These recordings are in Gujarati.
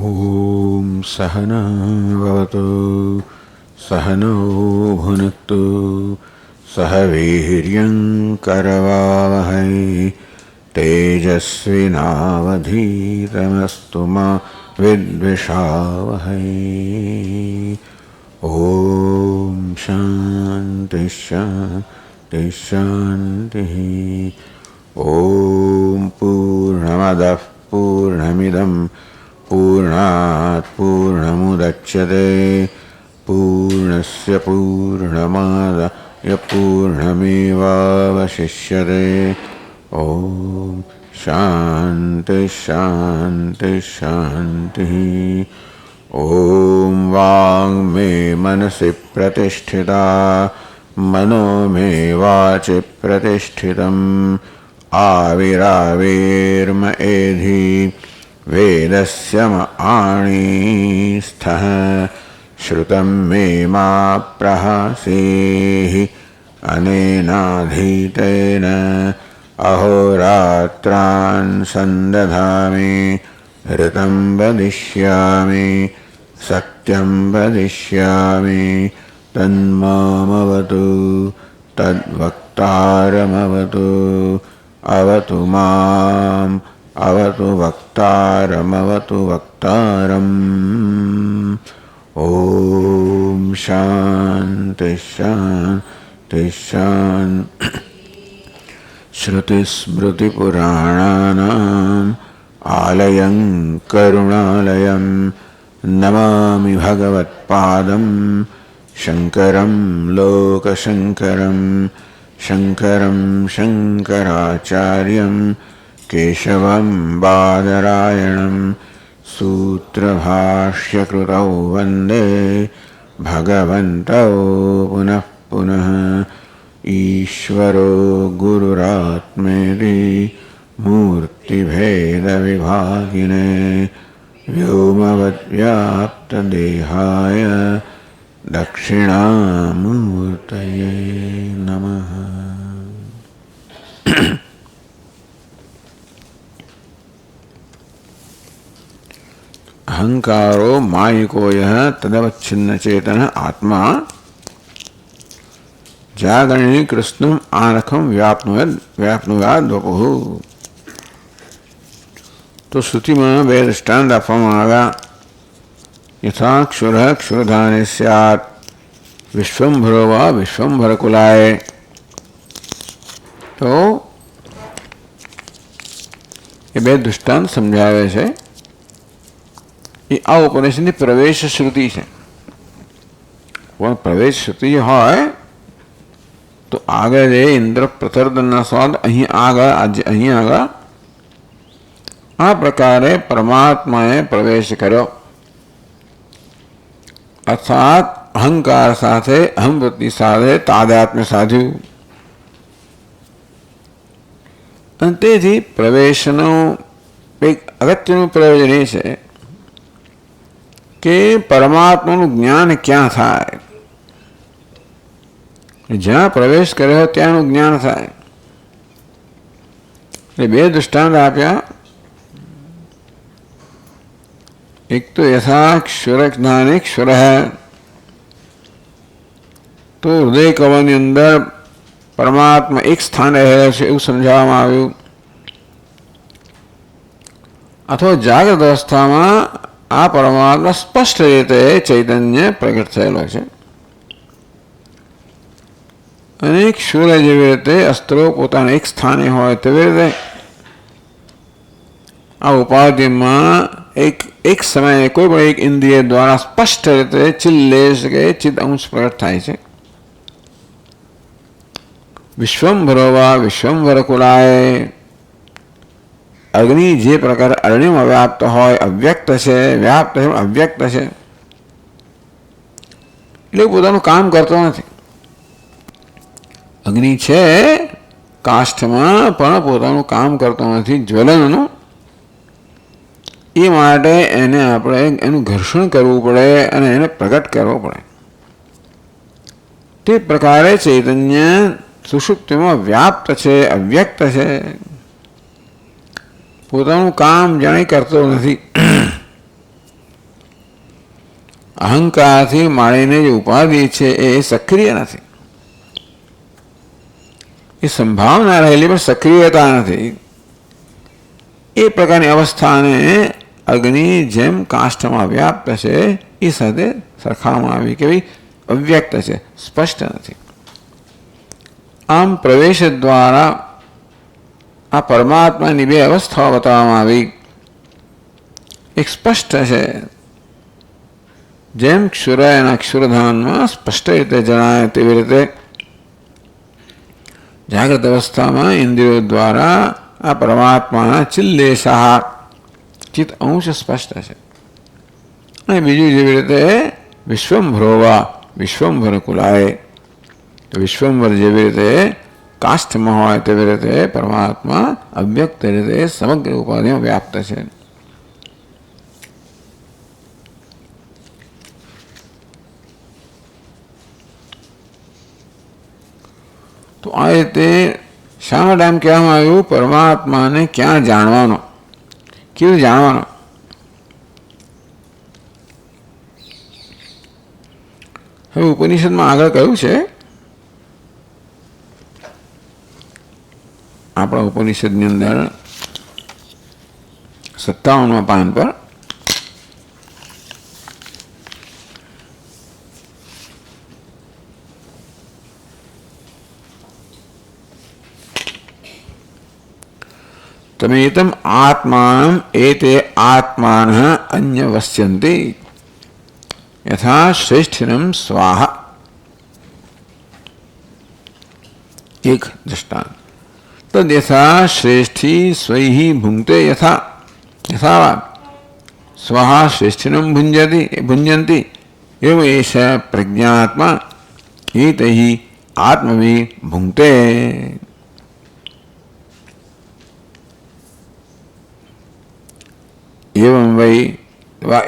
ॐ सहना भवतु सहनौ भुनक्तु सह वीर्यं करवावहै तेजस्विनावधीतमस्तु मा विद्विषावहै। ॐ शान्ति शान्ति शान्तिः। ॐ पूर्णमदः पूर्णमिदं पूर्णात् पूर्णमुदच्यते पूर्णस्य पूर्णमादाय पूर्णमेवावशिष्यते। ॐ शान्ति शान्ति शान्तिः। ॐ वाङ्मे मनसि प्रतिष्ठिता मनो मे वाचि प्रतिष्ठितम् आविराविर्म एधि वेदस्य म आणीस्थः श्रुतं मे मा प्रहासेहि अनेनाधीतेन अहोरात्रान् सन्दधामि ऋतं वदिष्यामि सत्यं वदिष्यामि तन्मामवतु तद्वक्तारमवतु अवतु माम् अवतु वक्तारमवतु वक्तारम्। ॐ शान्ति शान्ति शान्ति। श्रुतिस्मृतिपुराणानाम् आलयं करुणालयं नमामि भगवत्पादं शङ्करं लोकशङ्करं शङ्करं शङ्कराचार्यं केशवं बादरायणं सूत्रभाष्यकृतौ वन्दे भगवन्तौ पुनः पुनः। ईश्वरो गुरुरात्मेति मूर्तिभेदविभागिने व्योमवद्व्याप्तदेहाय दक्षिणामूर्तये नमः। अहंकारो मायिको यः तदवच्छिन्न चेतन आत्मा जागरणे कृष्णम आनखम व्याप्नुयाद वपुः। तो श्रुति में वे दृष्टांत आपवामागा यथा क्षुरः क्षुरधाने स्यात् विश्वम्भरो वा विश्वम्भरकुलाय। तो ये બે દૃષ્ટાંત સમજાવે છે એ આ ઉપનિષદની પ્રવેશ શ્રુતિ છે. પણ પ્રવેશ શ્રુતિ હોય તો આગળ જે ઇન્દ્ર પ્રતર્દનના સ્વાદ અહીં આગળ આ પ્રકારે પરમાત્માએ પ્રવેશ કર્યો અર્થાત અહંકાર સાથે અહંવૃત્તિ સાથે તાદાત્મ્ય સાધ્યું. અને તેથી પ્રવેશનું એક અગત્યનું પ્રયોજન એ છે કે પરમાત્માનું જ્ઞાન ક્યાં થાય. જ્યાં પ્રવેશ કર્યો ત્યાંનું જ્ઞાન થાય. એટલે બે દૃષ્ટાંત આપ્યા. એક તો યથા ક્ષુર જ્ઞાને ક્ષુર તો હૃદય કવળની અંદર પરમાત્મા એક સ્થાને રહે છે એવું સમજાવવામાં આવ્યું. અથવા જાગ્રત અવસ્થામાં આ પરમાત્મા સ્પષ્ટ રીતે ચૈતન્ય પ્રગટ થયેલો છે અને ક્ષુર જેવી રીતે અસ્ત્રો પોતાના એક સ્થાને હોય તેવી રીતે આ ઉપાધિમાં એક સમયે કોઈ પણ એક ઇન્દ્રિય દ્વારા સ્પષ્ટ રીતે ચિલ્લેશ કે ચિદ અંશ પ્રગટ થાય છે. વિશ્વમ્ભરો વા વિશ્વમ્ભરકુલાય. અગ્નિ જે પ્રકારે અરણ્યમાં વ્યાપ્ત હોય અવ્યક્ત છે, વ્યાપ્ત છે અવ્યક્ત છે એટલે પોતાનું કામ કરતો નથી. અગ્નિ છે કાષ્ઠમાં પણ પોતાનું કામ કરતો નથી જ્વલનનું. એ માટે એને આપણે એનું ઘર્ષણ કરવું પડે અને એને પ્રગટ કરવો પડે. તે પ્રકારે ચૈતન્ય સુષુપ્તિમાં વ્યાપ્ત છે, અવ્યક્ત છે, પોતાનું કામ જાણે કરતો નથી. અહંકારથી માળીને જે ઉપાધિ છે એ સક્રિય નથી, એ સંભાવના રહેલી પણ સક્રિયતા નથી. એ પ્રકારની અવસ્થાને અગ્નિ જેમ કાષ્ઠમાં વ્યાપ્ત છે એ સાથે સરખાવવામાં આવી કે ભાઈ અવ્યક્ત છે, સ્પષ્ટ નથી. આમ પ્રવેશ દ્વારા આ પરમાત્માની બે અવસ્થાઓ બતાવવામાં આવી. એક સ્પષ્ટ છે, જેમ ક્ષુર અને અક્ષુરધાનમાં સ્પષ્ટ રીતે જણાય તેવી રીતે જાગ્રત અવસ્થામાં ઇન્દ્રિયો દ્વારા આ પરમાત્માના ચિલ્લેશાહ ચિત્ત અંશ સ્પષ્ટ છે. અને બીજું જેવી રીતે વિશ્વંભરોવા વિશ્વંભર કુલાય, તો વિશ્વંભર જેવી રીતે કાષ્ઠમાં હોય તેવી રીતે પરમાત્મા અવ્યક્ત રીતે સમગ્ર ઉપાધિમાં વ્યાપ્ત છે. તો આ રીતે શા માટે આમ કહેવામાં આવ્યું? પરમાત્માને ક્યાં જાણવાનો, કેવું જાણવાનો? હવે ઉપનિષદમાં આગળ કહ્યું છે, આપણા ઉપનિષદની અંદર 57મા પાન પર તમેતમ આત્માનમ એતે આત્માનઃ અન્યવસ્યન્તિ યથા શ્રેષ્ઠિનમ સ્વાહા. એક દૃષ્ટાંત. તદ યથા શ્રેષ્ઠી સ્વૈ ભુંક્તે યથા યથાવા સ્વાહા શ્રેષ્ઠિનમ ભુંજન્તિ એવ એષ પ્રજ્ઞાત્મા એતૈ આત્મવિ ભુંક્તે. एवं वै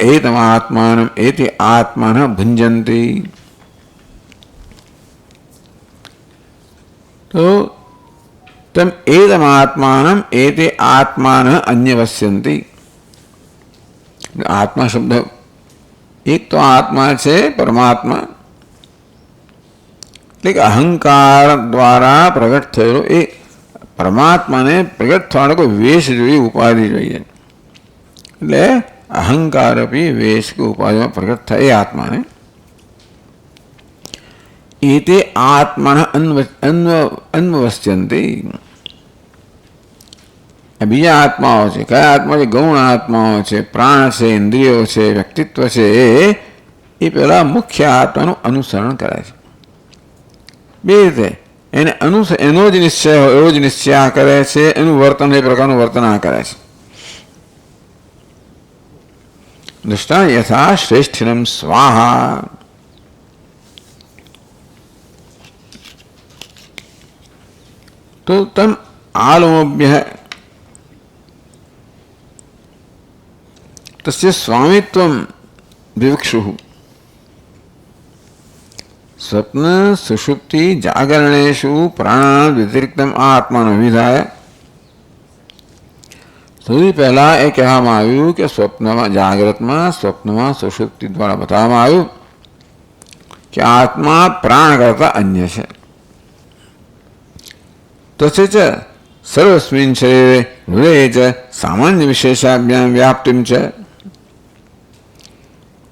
एतमात्मानम् एति आत्मानः भुञ्जन्ति. तो तम एतमात्मानम् एते आत्मानः अन्यवस्यन्ति. आत्मा शब्द एक तो आत्मा છે પરમાત્મા, એટલે કે અહંકાર દ્વારા પ્રગટ થયેલો એ પરમાત્માને પ્રગટ થવાનો કોઈ વેશ જોઈએ, ઉપાધિ જોઈએ. એટલે અહંકાર અપી વેશ કે ઉપાધિમાં પ્રગટ થાય એ આત્માને એ તે આત્માના અન્વવસ્યંતિ. બીજા આત્માઓ છે. કયા આત્મા છે? ગૌણ આત્માઓ છે, પ્રાણ છે, ઇન્દ્રિયો છે, વ્યક્તિત્વ છે. એ પેલા મુખ્ય આત્માનું અનુસરણ કરે છે. બે રીતે એને એનો જ નિશ્ચય હોય એવો જ નિશ્ચય કરે છે, એનું વર્તન એ પ્રકારનું વર્તન આ કરે છે. દૃષ્ટાંત યથા શ્રેષ્ઠિનમ સ્વાહા. તો તમ આલોમ્ય તસ્ય સ્વામિત્વમ વિવક્ષુઃ. સ્વપ્ન સુષુપ્તિ જાગરણેષુ પ્રાણાન વ્યતિરિક્તમ આત્માનો વિધાય. સૌથી પહેલાં એ કહેવામાં આવ્યું કે સ્વપ્નમાં, જાગ્રતમાં, સ્વપ્નમાં, સુષુપ્તિ દ્વારા બતાવવામાં આવ્યું કે આત્મા પ્રાણ કરતાં અન્ય છે. તથે ચ સર્વસ્મિન શરીરે હૃદયે ચ સામાન્ય વિશેષાભ્યામ વ્યાપ્તિમ છે.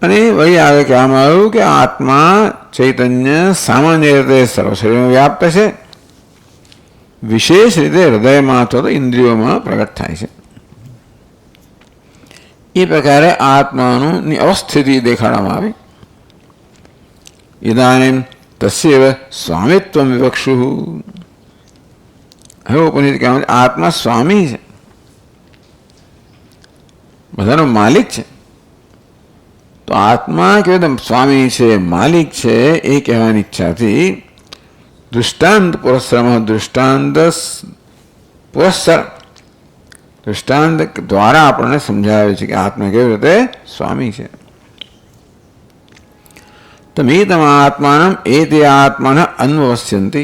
અને વળી આગળ કહેવામાં આવ્યું કે આત્મા ચૈતન્ય સામાન્ય રીતે સર્વ શરીરમાં વ્યાપ્ત છે, વિશેષ રીતે હૃદયમાં અથવા તો ઇન્દ્રિયોમાં પ્રગટ થાય છે. એ પ્રકારે આત્માની અવસ્થિતિ દેખાડવામાં આવી. ઇદાનીમ તસ્યૈવ સ્વામિત્વમ વિવક્ષુઃ. હવે ઉપનિષદ કહેવાય આત્મા સ્વામી છે, બધાનો માલિક છે. તો આત્મા કેવું સ્વામી છે, માલિક છે, એ કહેવાની ઈચ્છાથી દૃષ્ટાંત પુરસ્સર દૃષ્ટાંત પુરસ્સર દૃષ્ટાંત દ્વારા આપણને સમજાવે છે કે આત્મા કેવી રીતે સ્વામી છે. તમે તમારા આત્માનમ એ તે આત્માના અન્વવસ્યંતિ.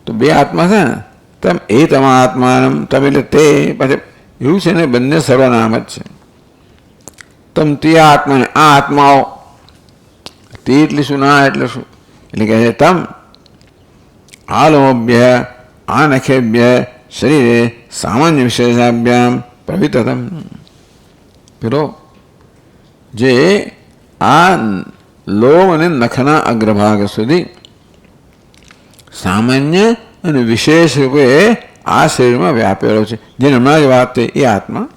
તો બે આત્મા છે ને, તમ એ તમારા આત્માનમ, તમે એટલે તે, પછી એવું છે ને બંને સર્વનામ જ છે. તમ તે આત્માને, આ આત્માઓ, તે એટલે શું, ના એટલે શું? એટલે કહે છે તમ આલોભ્ય આનખેભ્ય શરીરે સામાન્ય વિશેષાભ્યામ પ્રવિતતમ. પેલો જે આ લોમ અને નખના અગ્રભાગ સુધી સામાન્ય અને વિશેષ રૂપે આ શરીરમાં વ્યાપેલો છે, જેને હમણાં જ વાત થઈ, એ આત્મા.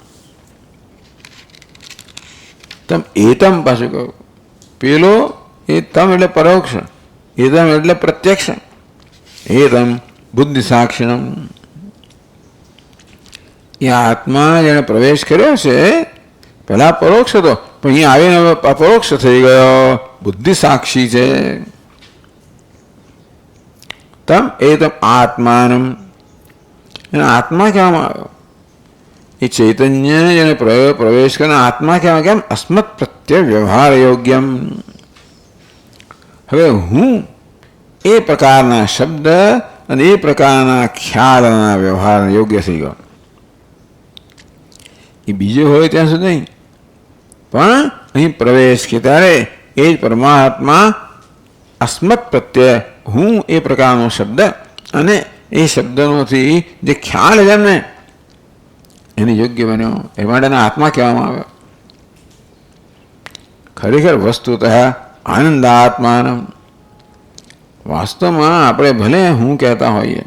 તમ એતમ પાછું કહ્યું, પેલો એ તમ એટલે પરોક્ષ, એતમ એટલે પ્રત્યક્ષ, એતમ બુદ્ધિ સાક્ષિણમ. એ આત્મા જેને પ્રવેશ કર્યો છે, પહેલા પરોક્ષ હતો, પણ અહીંયા આવીને હવે અપરોક્ષ થઈ ગયો, બુદ્ધિ સાક્ષી છે. તમ એતમ આત્માનમ, એને આત્મા કહેવામાં આવ્યો. એ ચૈતન્ય જેને પ્રવેશ કરીને આત્મા કહેવામાં, કેમ? અસ્મત પ્રત્યે વ્યવહાર યોગ્યમ. હવે હું એ પ્રકારના શબ્દ અને એ પ્રકારના ખ્યાલના વ્યવહાર યોગ્ય થઈ ગયો. એ બીજો હોય ત્યાં સુધી નહીં, પણ અહીં પ્રવેશ કે ત્યારે એ જ પરમાત્મા અસ્મત પ્રત્યે હું એ પ્રકારનો શબ્દ અને એ શબ્દનોથી જે ખ્યાલ છે એમને એને યોગ્ય બન્યો, એ માટેના આત્મા કહેવામાં આવ્યો. ખરેખર વસ્તુતઃ આનંદાત્માન. વાસ્તવમાં આપણે ભલે હું કહેતા હોઈએ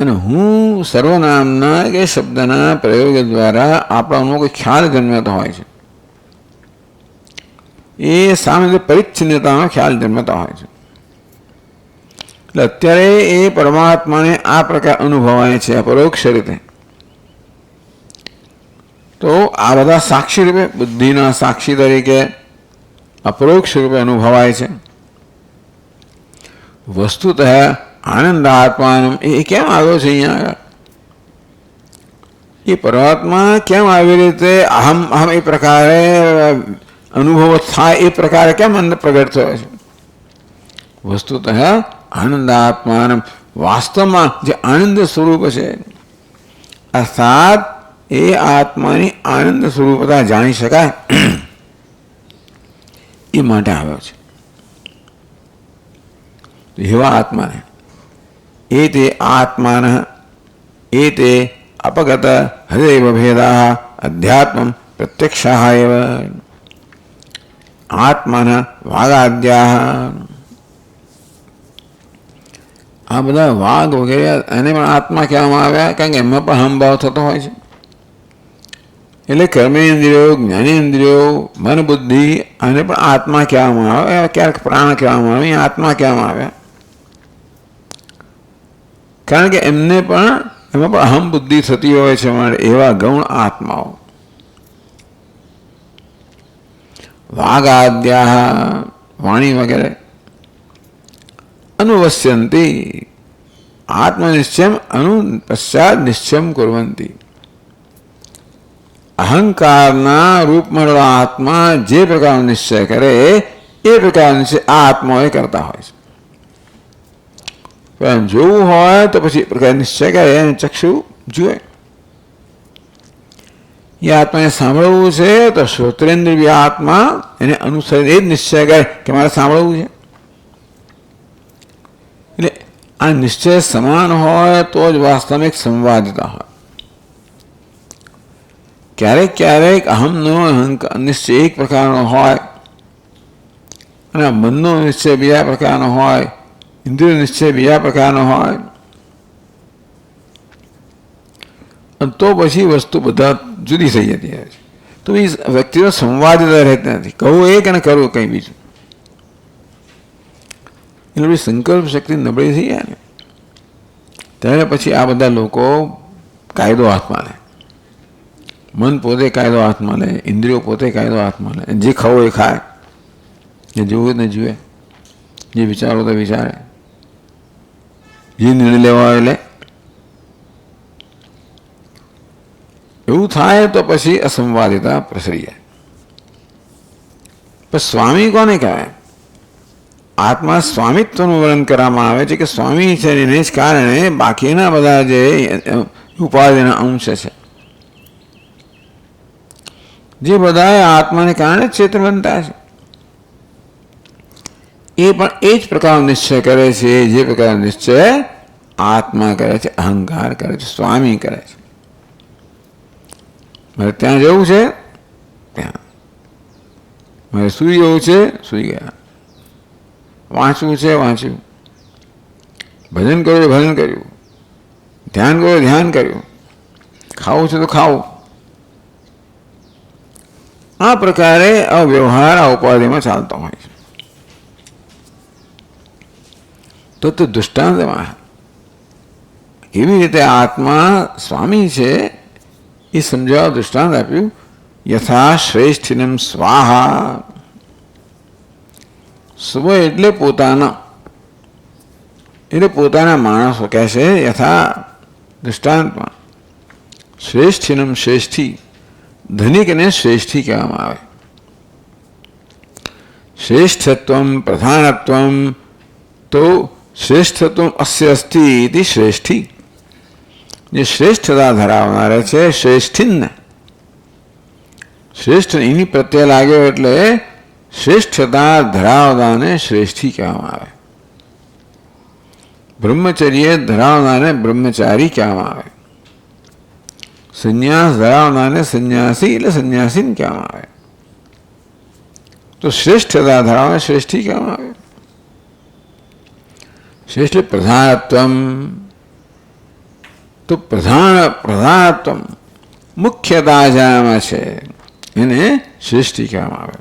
અને હું સર્વનામના કે શબ્દના પ્રયોગ દ્વારા આપણનો કોઈ ખ્યાલ જન્મતો હોય છે, એ સામે પરિચ્છિન્નતાનો ખ્યાલ જન્મતા હોય છે. એટલે અત્યારે એ પરમાત્માને આ પ્રકાર અનુભવાય છે અપરોક્ષ રીતે. તો આ બધા સાક્ષી રૂપે, બુદ્ધિના સાક્ષી તરીકે અપરોક્ષ રૂપે અનુભવાય છે. વસ્તુતઃ આનંદ આત્માનું એ કેમ આવ્યો છે અહીંયા આગળ? એ પરમાત્મા કેમ આવી રીતે અહમ અહમ એ પ્રકારે અનુભવ થાય, એ પ્રકારે કેમ અંદર પ્રગટ થયો છે? વસ્તુતઃ આનંદ આત્માન, વાસ્તવમાં જે આનંદ સ્વરૂપ છે, અર્થાત એ આત્માની આનંદ સ્વરૂપતા જાણી શકાય એ માટે આવ્યો છે. એવા આત્માને એ તે આત્માન એ તે અપગત હૃદય ભેદા અધ્યાત્મ પ્રત્યક્ષા એવ આત્માન વાગાદ્યા. આ બધા વાઘ વગેરે એને પણ આત્મા કહેવામાં આવ્યા, કારણ કે એમાં પણ હમભાવ થતો હોય છે. એટલે કર્મેન્દ્રિયો, જ્ઞાનેન્દ્રિયો, મન, બુદ્ધિ, આને પણ આત્મા કહેવામાં આવે, ક્યારેક પ્રાણ કહેવામાં આવે, આત્મા કહેવામાં આવ્યા. કારણ કે એમને પણ એમાં પણ અહમ બુદ્ધિ થતી હોય છે, મારે એવા ગૌણ આત્માઓ. વાગાદ્યા વાણી વગેરે અનુવસ્યંતી આત્મનિશ્ચયમ અનુ પશ્ચાત નિશ્ચયમ કુર્વંતી. અહંકારના રૂપમાં આત્મા જે પ્રકારનો નિશ્ચય કરે એ પ્રકારનો નિશ્ચય આ આત્માઓ કરતા હોય છે. પણ જોવું હોય તો પછી પ્રકાર નિશ્ચય કરે, એને ચક્ષુ જુએ. એ આત્માને સાંભળવું છે તો શ્રોત્રેન્દ્રિય આત્મા એને અનુસરે, એ જ નિશ્ચય કરે કે મારે સાંભળવું છે. એટલે આ નિશ્ચય સમાન હોય તો જ વાસ્તવિક સંવાદતા હોય. ક્યારેક ક્યારેક અહમનો નિશ્ચય એક પ્રકારનો હોય અને મનનો નિશ્ચય બીજા પ્રકારનો હોય, ઇન્દ્રિય નિશ્ચય બીજા પ્રકારનો હોય, તો પછી વસ્તુ બધા જુદી થઈ જતી હોય છે. તો એ વ્યક્તિનો સંવાદતા રહેતી નથી, કહું એક અને કરવું કંઈ બીજું. એટલે સંકલ્પ શક્તિ નબળી થઈ જાય ને ત્યારે પછી આ બધા લોકો કાયદો હાથમાં લે. મન પોતે કાયદો હાથમાં લે, ઇન્દ્રિયો પોતે કાયદો હાથમાં લે, જે ખાવો એ ખાય, જે જોવું ને જુએ, જે વિચારો તો વિચારે, જે નિર્ણય લેવા એ લે. એવું થાય તો પછી અસંવાદિતા પ્રસરી જાય. પણ સ્વામી કોને કહેવાય? આત્મા સ્વામિત્વનું વર્ણન કરવામાં આવે છે કે સ્વામી છે, એને જ કારણે બાકીના બધા જે ઉપાધિના અંશ છે જે બધા આત્માને કારણે ક્ષેત્ર બનતા છે. એ પણ એ જ પ્રકારનો નિશ્ચય કરે છે જે પ્રકારનો નિશ્ચય આત્મા કરે છે, અહંકાર કરે છે, સ્વામી કરે છે. મારે ત્યાં જવું છે, ત્યાં. મારે સૂઈ જવું છે, સૂઈ ગયા. વાંચવું છે, વાંચ્યું. ભજન કર્યું, ભજન કર્યું. ધ્યાન કર્યું, ધ્યાન કર્યું. ખાવું છે તો ખાવું. આ પ્રકારે આ વ્યવહાર આ ઉપાધિમાં ચાલતો હોય છે. તો દૃષ્ટાંતમાં કેવી રીતે આત્મા સ્વામી છે એ સમજાવવા દૃષ્ટાંત આપ્યું. યથા શ્રેષ્ઠિનમ સ્વાહા. સ્વ એટલે પોતાના, એટલે પોતાના માણસો કહે છે. યથા દૃષ્ટાંતમાં શ્રેષ્ઠિનમ શ્રેષ્ઠી, ધનિકને શ્રેષ્ઠી કહેવામાં આવે. શ્રેષ્ઠત્વમ પ્રધાનત્વમ તો શ્રેષ્ઠત્વ અસ્ય અસ્તિ ઇતિ શ્રેષ્ઠી. જે શ્રેષ્ઠતા ધરાવનારે છે શ્રેષ્ઠિન, શ્રેષ્ઠ એની પ્રત્યે લાગ્યો એટલે શ્રેષ્ઠતા ધરાવનારને શ્રેષ્ઠી કહેવામાં આવે. બ્રહ્મચર્ય ધરાવનારને બ્રહ્મચારી કહેવામાં આવે. સંન્યાસ ધરાવનારને સંન્યાસી એટલે સંન્યાસીન કહેવામાં આવે. તો શ્રેષ્ઠતા ધરાવનાર શ્રેષ્ઠી કહેવામાં આવે. શ્રેષ્ઠ પ્રધાનત્વમ, તો પ્રધાનત્વમ મુખ્યતા જેનામાં છે એને શ્રેષ્ઠી કહેવામાં આવે.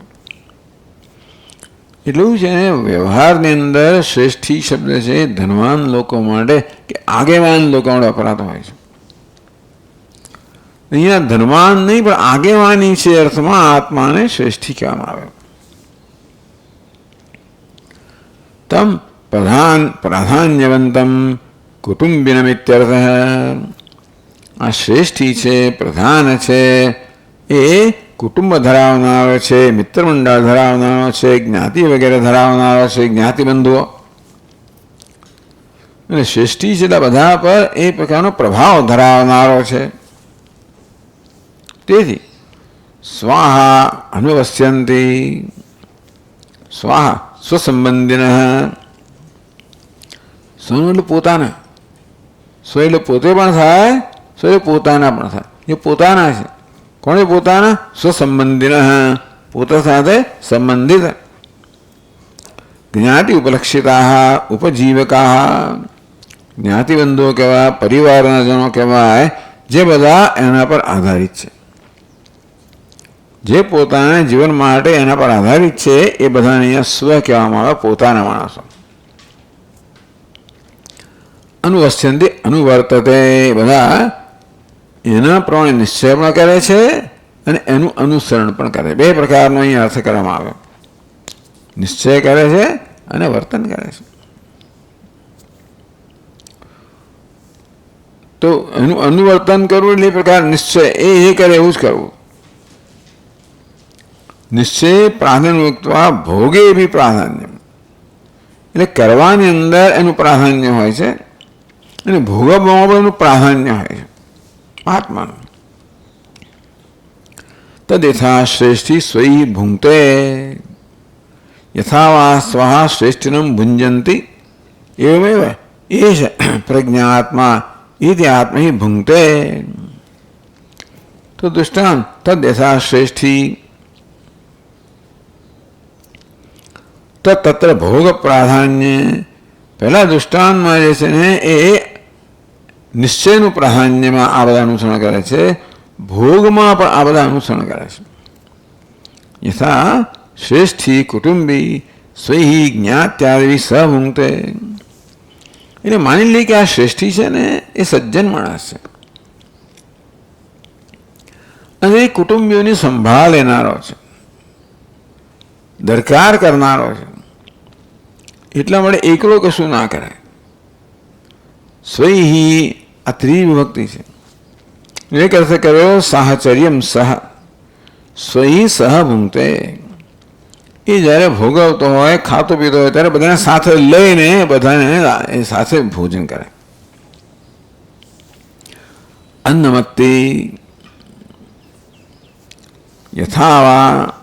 એટલું છે ને વ્યવહારની અંદર શ્રેષ્ઠી શબ્દ છે ધનવાન લોકો માટે કે આગેવાન લોકો માટે વપરાતો હોય છે. અહીંયા ધનવાન નહીં પણ આગેવાની છે અર્થમાં આત્માને શ્રેષ્ઠી કહેવામાં આવે. તમ પ્રાધાન્યવંતમ કુટુંબિનમિત્યર્થ. આ શ્રેષ્ઠી છે, પ્રધાન છે, એ કુટુંબ ધરાવનારો છે, મિત્ર મંડળ ધરાવનારો છે, જ્ઞાતિ વગેરે ધરાવનારો છે, જ્ઞાતિબંધુઓ. અને શ્રેષ્ઠી છે બધા પર એ પ્રકારનો પ્રભાવ ધરાવનારો છે. તેથી સ્વાહા અનુવસ્યંતી. સ્વાહા સ્વસંબંધિન. સ્વ એટલે પોતાના, સ્વ એટલે પોતે પણ થાય, સ્વ એટલે પોતાના પણ થાય. એ પોતાના છે. કોણે પોતાના? સ્વસંબંધિન, પોતા સાથે સંબંધિત. જ્ઞાતિ ઉપલક્ષિતા ઉપજીવકા. જ્ઞાતિબંધુઓ કહેવાય, પરિવારના જનો કહેવાય, જે બધા એના પર આધારિત છે, જે પોતાના જીવન માટે એના પર આધારિત છે, એ બધાને અહીંયા સ્વ કહેવામાં આવે, પોતાના માણસો. અનુવસ્યંતિ અનુવર્તતે. બધા એના પ્રમાણે નિશ્ચય પણ કરે છે અને એનું અનુસરણ પણ કરે. બે પ્રકારનો અહીંયા અર્થ કરવામાં આવે. નિશ્ચય કરે છે અને વર્તન કરે છે. તો એનું અનુવર્તન કરવું એટલે એ પ્રકાર નિશ્ચય એ કરે એવું જ કરવું. નિશ્ચય પ્રાધાન્યતા ભોગે બી પ્રાધાન્ય. એટલે કરવાની અંદર એનું પ્રાધાન્ય હોય છે અને ભોગવવામાં પણ એનું પ્રાધાન્ય હોય છે આત્માનું. તદ્યથા શ્રેષ્ઠી સ્વૈ ભુંક્તે. યથાવા સ્વઃ શ્રેષ્ઠિનમ ભુંજંતી એવમેવ એષ પ્રજ્ઞાત્મા ઇતિ આત્મૈ ભુંક્તે. તો દૃષ્ટાંત તદ્યથા શ્રેષ્ઠી તત્ર ભોગ પ્રાધાન્ય. પહેલા દૃષ્ટાંતમાં જે છે ને એ નિશ્ચયનું પ્રાધાન્યમાં આ બધા અનુસરણ કરે છે, ભોગમાં પણ આ બધા અનુસરણ કરે છે. યથા શ્રેષ્ઠી કુટુંબી સ્વૈ જ્ઞાત્યાદિ સભુંક્તે. એટલે માની લે કે આ શ્રેષ્ઠી છે ને એ સજ્જન માણસ છે અને એ કુટુંબીઓની સંભાળ લેનારો છે, દરકાર કરનારો છે. એટલા માટે એકલો કશું ના કરે. સ્વૈહી આ ત્રિવિભક્તિ છે. એક અર્થ કર્યો સાહચર્યમ સહ. સ્વૈ સહ ભૂંગતે. એ જ્યારે ભોગવતો હોય, ખાતો પીતો હોય ત્યારે બધાને સાથે લઈને બધાને એ સાથે ભોજન કરે. અન્નમત્તી. યથાવા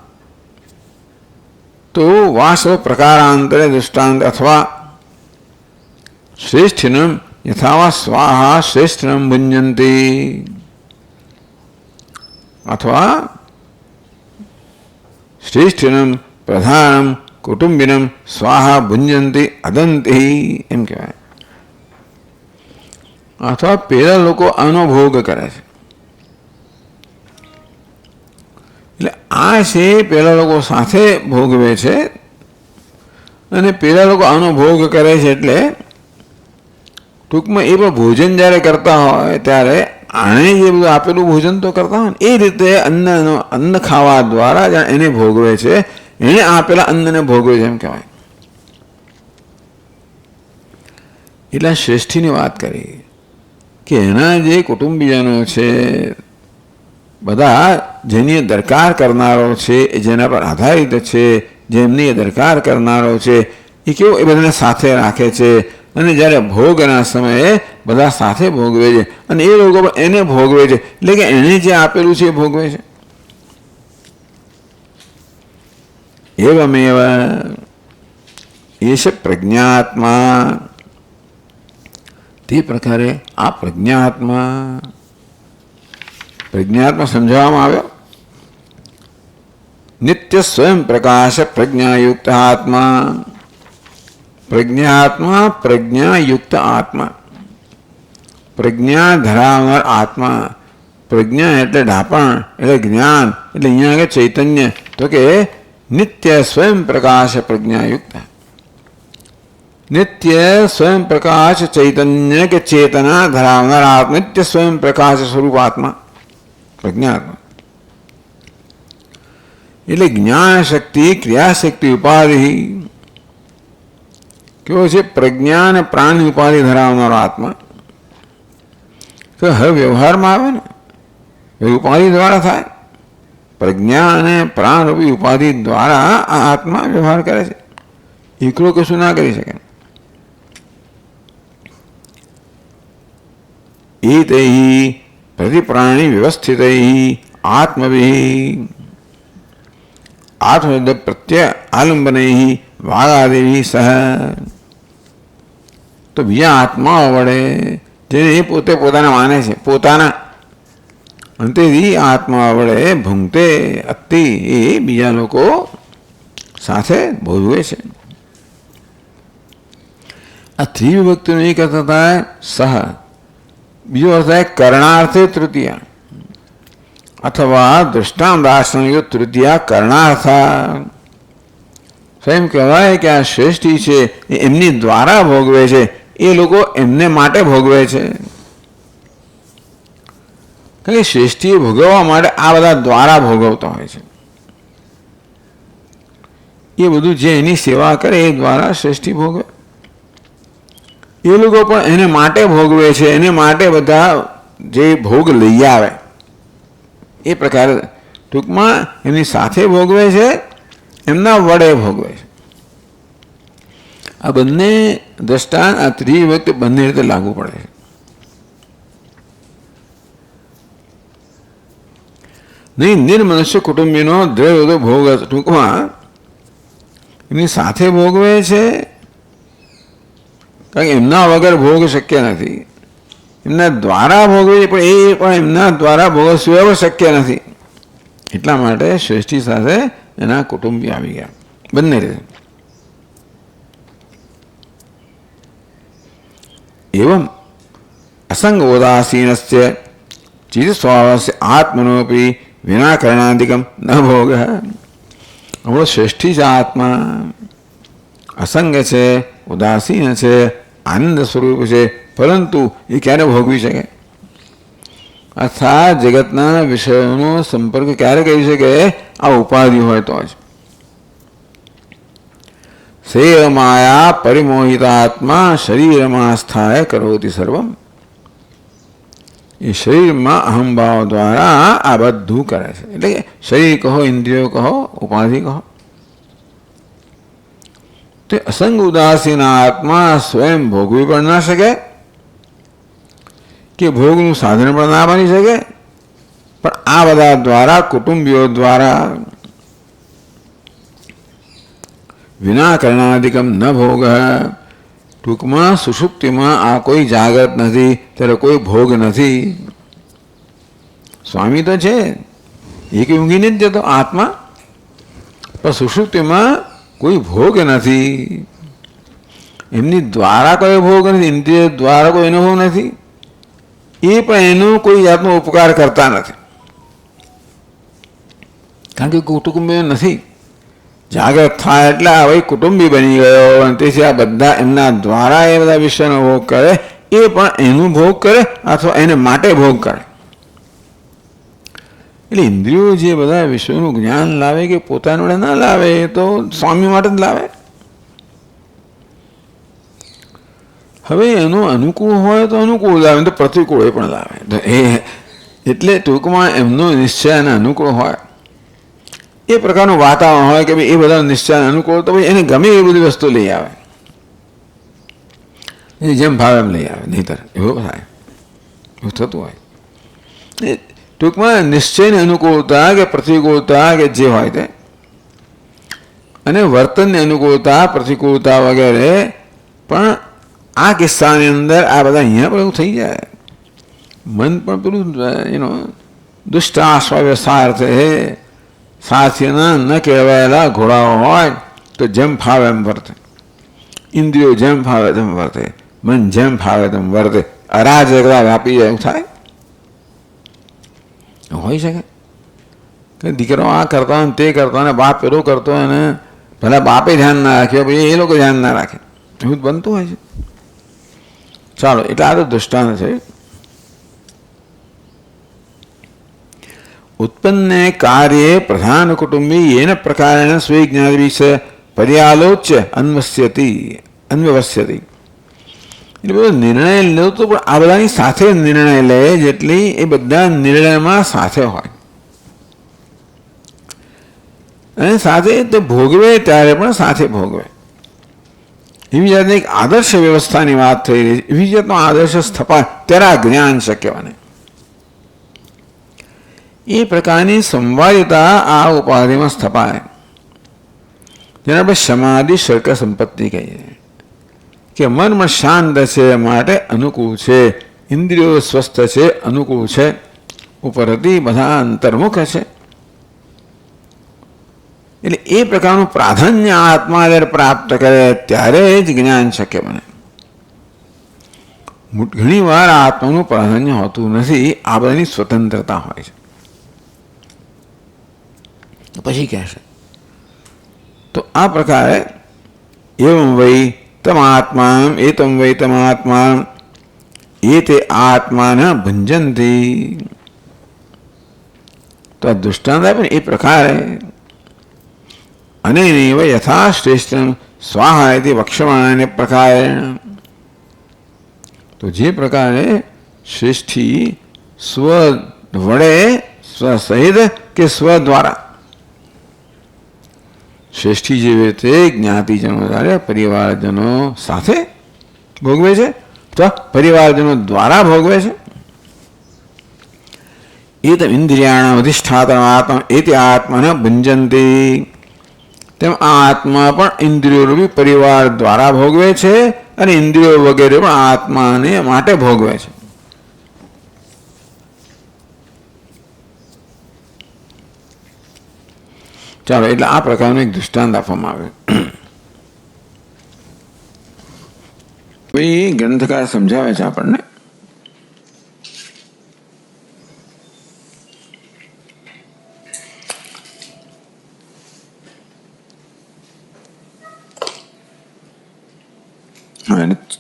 તો વાસ્વ પ્રકારાંતરે દૃષ્ટાંત અથવા શ્રેષ્ઠિનમ યથાવા સ્વાહા શ્રેષ્ઠિનમ ભુંજંતી અથવા શ્રેષ્ઠિનમ પ્રધાનમ કુટુંબિનમ સ્વાહા ભુંજંતી અદંતી એમ કહેવાય. અથવા પેલા લોકો આનો ભોગ કરે છે. એટલે આ છે પેલા લોકો સાથે ભોગવે છે અને પેલા લોકો આનો ભોગ કરે છે. એટલે ટૂંકમાં એ પણ ભોજન જ્યારે કરતા હોય ત્યારે આણે જે બધું આપેલું ભોજન તો કરતા હોય ને એ રીતે અન્ન ખાવા દ્વારા એને ભોગવે છે, એણે આપેલા અન્નને ભોગવે છે એમ કહેવાય. એટલે શ્રેષ્ઠીની વાત કરી કે એના જે કુટુંબીજનો છે, બધા જેની દરકાર કરનારો છે, જેના પર આધારિત છે, જેમની દરકાર કરનારો છે, એ કેવું એ બધાને સાથે રાખે છે અને જ્યારે ભોગના સમયે બધા સાથે ભોગવે છે અને એ લોકો પણ એને ભોગવે છે. એટલે કે એણે જે આપેલું છે એ ભોગવે છે. એવમેવ એશ પ્રજ્ઞાત્મા, તે પ્રકારે આ પ્રજ્ઞાત્મા સમજાવવામાં આવ્યો. નિત્ય સ્વયં પ્રકાશ પ્રજ્ઞાયુક્ત આત્મા, પ્રજ્ઞાયુક્ત આત્મા, પ્રજ્ઞા ધરાવનાર આત્મા. પ્રજ્ઞા એટલે ઢાપણ, એટલે જ્ઞાન, એટલે અહીંયા આગળ ચૈતન્ય. તો કે નિત્ય સ્વયં પ્રકાશ પ્રજ્ઞાયુક્ત, નિત્ય સ્વયં પ્રકાશ ચૈતન્ય કે ચેતના ધરાવનાર આત્મા, નિત્ય સ્વયં પ્રકાશ સ્વરૂપ આત્મા પ્રજ્ઞાત્મા. એટલે જ્ઞાન શક્તિ, ક્રિયાશક્તિ, ઉપાધિ કેવો છે? પ્રજ્ઞા અને પ્રાણની ઉપાધિ ધરાવનારો આત્મા. તો હવે વ્યવહારમાં આવે ને એ ઉપાધિ દ્વારા થાય. પ્રજ્ઞા અને પ્રાણરૂપી ઉપાધિ દ્વારા આ આત્મા વ્યવહાર કરે છે. એકલો કશું ના કરી શકે. એતૈ પ્રતિપ્રાણી વ્યવસ્થિત આત્મભિ, આત્મશબ્દ પ્રત્યય આલંબનૈ વાગાદેવી સહ. તો બીજા આત્માઓ વડે જેને એ પોતે પોતાના માને છે, પોતાના અંતેથી આત્મા વડે ભૂંગતે અતિ, એ બીજા લોકો સાથે ભોગવે છે. આ ત્રિવિભક્તિનો એક અર્થ થાય સહ, બીજો અર્થ થાય કરણાર્થે તૃતીયા અથવા દૃષ્ટાંતાશ્રય તૃતીયા કરણાર્થા. એમ કહેવાય કે આ શ્રેષ્ઠી છે એ એમની દ્વારા ભોગવે છે, એ લોકો એમને માટે ભોગવે છે. કારણ કે શ્રેષ્ઠીએ ભોગવવા માટે આ બધા દ્વારા ભોગવતા હોય છે. એ બધું જે એની સેવા કરે એ દ્વારા શ્રેષ્ઠી ભોગવે. એ લોકો પણ એને માટે ભોગવે છે, એને માટે બધા જે ભોગ લઈ આવે એ પ્રકારે ટૂંકમાં એમની સાથે ભોગવે છે, એમના વડે ભોગવે છે. આ બંને દ્રષ્ટાંત આ ત્રિવિભક્તિ બંને રીતે લાગુ પડે છે. નહીં નિર્મનુષ્ય કુટુંબીનો દ્રવ્ય ભોગ, ટૂંકમાં એમની સાથે ભોગવે છે, કારણ કે એમના વગર ભોગ શક્ય નથી. એમના દ્વારા ભોગવે પણ એ પણ એમના દ્વારા ભોગ સિવાય શક્ય નથી. એટલા માટે શ્રેષ્ઠી સાથે એના કુટુંબી આવી ગયા બંને રીતે. એવમ અસંગ ઉદાસીનસ્ય ચિત્ત સ્વભાવસ્ય આત્મનોપી વિનાકરણાધિકમ ન ભોગ. આપણો શ્રેષ્ઠી છે આત્મા, અસંગ છે, ઉદાસીન છે, આનંદ સ્વરૂપ છે, પરંતુ એ ક્યારે ભોગવી શકે? અર્થાત જગતના વિષયોનો સંપર્ક ક્યારે કરી શકે? આ ઉપાધિ હોય તો જ. શરીર માયા પરિમોહિતાત્મા શરીરમાં સ્થાય કરોતિ સર્વમ. એ શરીરમાં અહંભાવ દ્વારા આ બધું કરે છે. એટલે કે શરીર કહો, ઇન્દ્રિયો કહો, ઉપાધિ કહો. તે અસંગ ઉદાસીન આત્મા સ્વયં ભોગવી પણ ના શકે કે ભોગનું સાધન પણ ના બની શકે, પણ આ બધા દ્વારા, કુટુંબીઓ દ્વારા વિના કરણાધિકમ ન ભોગ. ટૂંકમાં સુષુપ્તિમાં આ કોઈ જાગૃત નથી, ત્યારે કોઈ ભોગ નથી. સ્વામી તો છે, એક ઊંઘીને જ જતો આત્મા, પણ સુષુપ્તિમાં કોઈ ભોગ નથી. એમની દ્વારા કોઈ ભોગ નથી, ઇન્દ્રિય દ્વારા કોઈ અનુભવ નથી. એ પણ એનો કોઈ જાતનો ઉપકાર કરતા નથી, કારણ કે કુટુંબીઓ નથી. જાગૃત થાય એટલે આ ભાઈ કુટુંબી બની ગયો, અને તેથી આ બધા એમના દ્વારા એ બધા વિષયનો ભોગ કરે. એ પણ એનું ભોગ કરે અથવા એને માટે ભોગ કરે. એટલે ઇન્દ્રિયો જે બધા વિષયોનું જ્ઞાન લાવે કે પોતાનું ના લાવે, એ તો સ્વામી માટે જ લાવે. હવે એનો અનુકૂળ હોય તો અનુકૂળ લાવે, તો પ્રતિકૂળ એ પણ લાવે. તો એ એટલે ટૂંકમાં એમનો નિશ્ચય અને અનુકૂળ હોય, એ પ્રકારનું વાતાવરણ હોય કે ભાઈ એ બધા નિશ્ચય અનુકૂળ, તો ભાઈ એને ગમે એ બધી વસ્તુ લઈ આવે, એ જેમ ભાવે એમ લઈ આવે. નહીંતર એવું થાય, એવું થતું હોય. ટૂંકમાં નિશ્ચયની અનુકૂળતા કે પ્રતિકૂળતા કે જે હોય તે, અને વર્તનની અનુકૂળતા પ્રતિકૂળતા વગેરે. પણ આ કિસ્સાની અંદર આ બધા અહીંયા પણ એવું થઈ જાય. મન પણ પેલું દુષ્ટ આશ્વાવ્યસાર્થે સાથીના ન કહેવાયેલા ઘોડાઓ હોય, તો જેમ ફાવે એમ વર્તે. ઇન્દ્રિયો જેમ ફાવે તેમ વર્તે, મન જેમ ફાવે તેમ વર્તે. અરાજકતા વ્યાપી જાય, એવું થાય. હોઈ શકે કે દીકરો આ કરતા હોય, તે કરતા હોય, બાપ પેલો કરતો હોય, અને ભલે બાપે ધ્યાન ના રાખ્યો, પછી એ લોકો ધ્યાન ના રાખે, એવું બનતું હોય છે. ચાલો, એટલે આ તો દૃષ્ટાંત છે. ઉત્પન્ને કાર્યે પ્રધાન કુટુંબી એન પ્રકારેણ સ્વૈજ્ઞાનિશે પર્યાલોચ્ય અન્વવસ્યતિ. એટલે બધો નિર્ણય લે તો પણ આ બધાની સાથે નિર્ણય લે, જેટલી એ બધા નિર્ણયમાં સાથે હોય, અને સાથે તે ભોગવે ત્યારે પણ સાથે ભોગવે. એવી જાતની એક આદર્શ વ્યવસ્થાની વાત થઈ રહી છે. એવી જાતનો આદર્શ સ્થપાય ત્યારે આ જ્ઞાન શક્ય બને. એ પ્રકારની સંવાદિતા આ ઉપાધિમાં સ્થપાય, જેને આપણે સમાધિ શર્ક સંપત્તિ કહીએ. કે મનમાં શાંત છે માટે અનુકૂળ છે, ઇન્દ્રિયો સ્વસ્થ છે અનુકૂળ છે, ઉપરથી બધા અંતર્મુખ છે. એટલે એ પ્રકારનું પ્રાધાન્ય આત્મા જ્યારે પ્રાપ્ત કરે ત્યારે જ જ્ઞાન શક્ય બને. ઘણી વાર આત્માનું પ્રાધાન્ય હોતું નથી, આ બધાની સ્વતંત્રતા હોય છે. પછી કહેશે તો આ પ્રકારે એવં વૈ તમાત્મા એતમ વૈ તમાત્મા એતે આત્માના ભંજંતી. તો આ દૃષ્ટાંત આપે ને એ પ્રકારે અનેનૈવ યથા શ્રેષ્ઠ સ્વાહા ઇતિ વક્ષ્યમાણે પ્રકારે. તો જે પ્રકારે શ્રેષ્ઠી સ્વ વડે, સ્વ સહિત કે સ્વ દ્વારા, શ્રેષ્ઠી જેવી રીતે જ્ઞાતિજનો સાથે પરિવારજનો સાથે ભોગવે છે, તો પરિવારજનો દ્વારા ભોગવે છે. એ તો ઇન્દ્રિયાણામ અધિષ્ઠાતા આત્મા એતે આત્માને ભંજંતી. તેમ આ આત્મા પણ ઇન્દ્રિયો રૂપી પરિવાર દ્વારા ભોગવે છે, અને ઇન્દ્રિયો વગેરે પણ આત્માને માટે ભોગવે છે. ચાલો, એટલે આ પ્રકારનું એક દૃષ્ટાંત આપવામાં આવે. ભાઈ ગ્રંથકાર સમજાવે છે આપણને.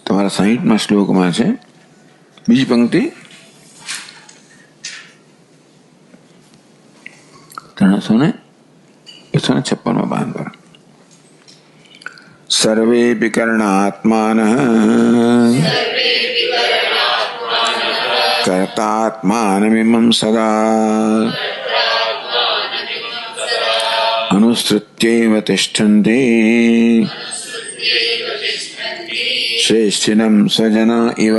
તમારા 60મા શ્લોકમાં છે, બીજી પંક્તિ, 356 બાંધ પર. સર્વેપી કરણાત્માનઃ કર્તાત્માનમિમં સદા અનુસૃત્યૈવ તિષ્ઠન્તિ શ્રેષ્ઠિનમ સ્વજના ઇવ.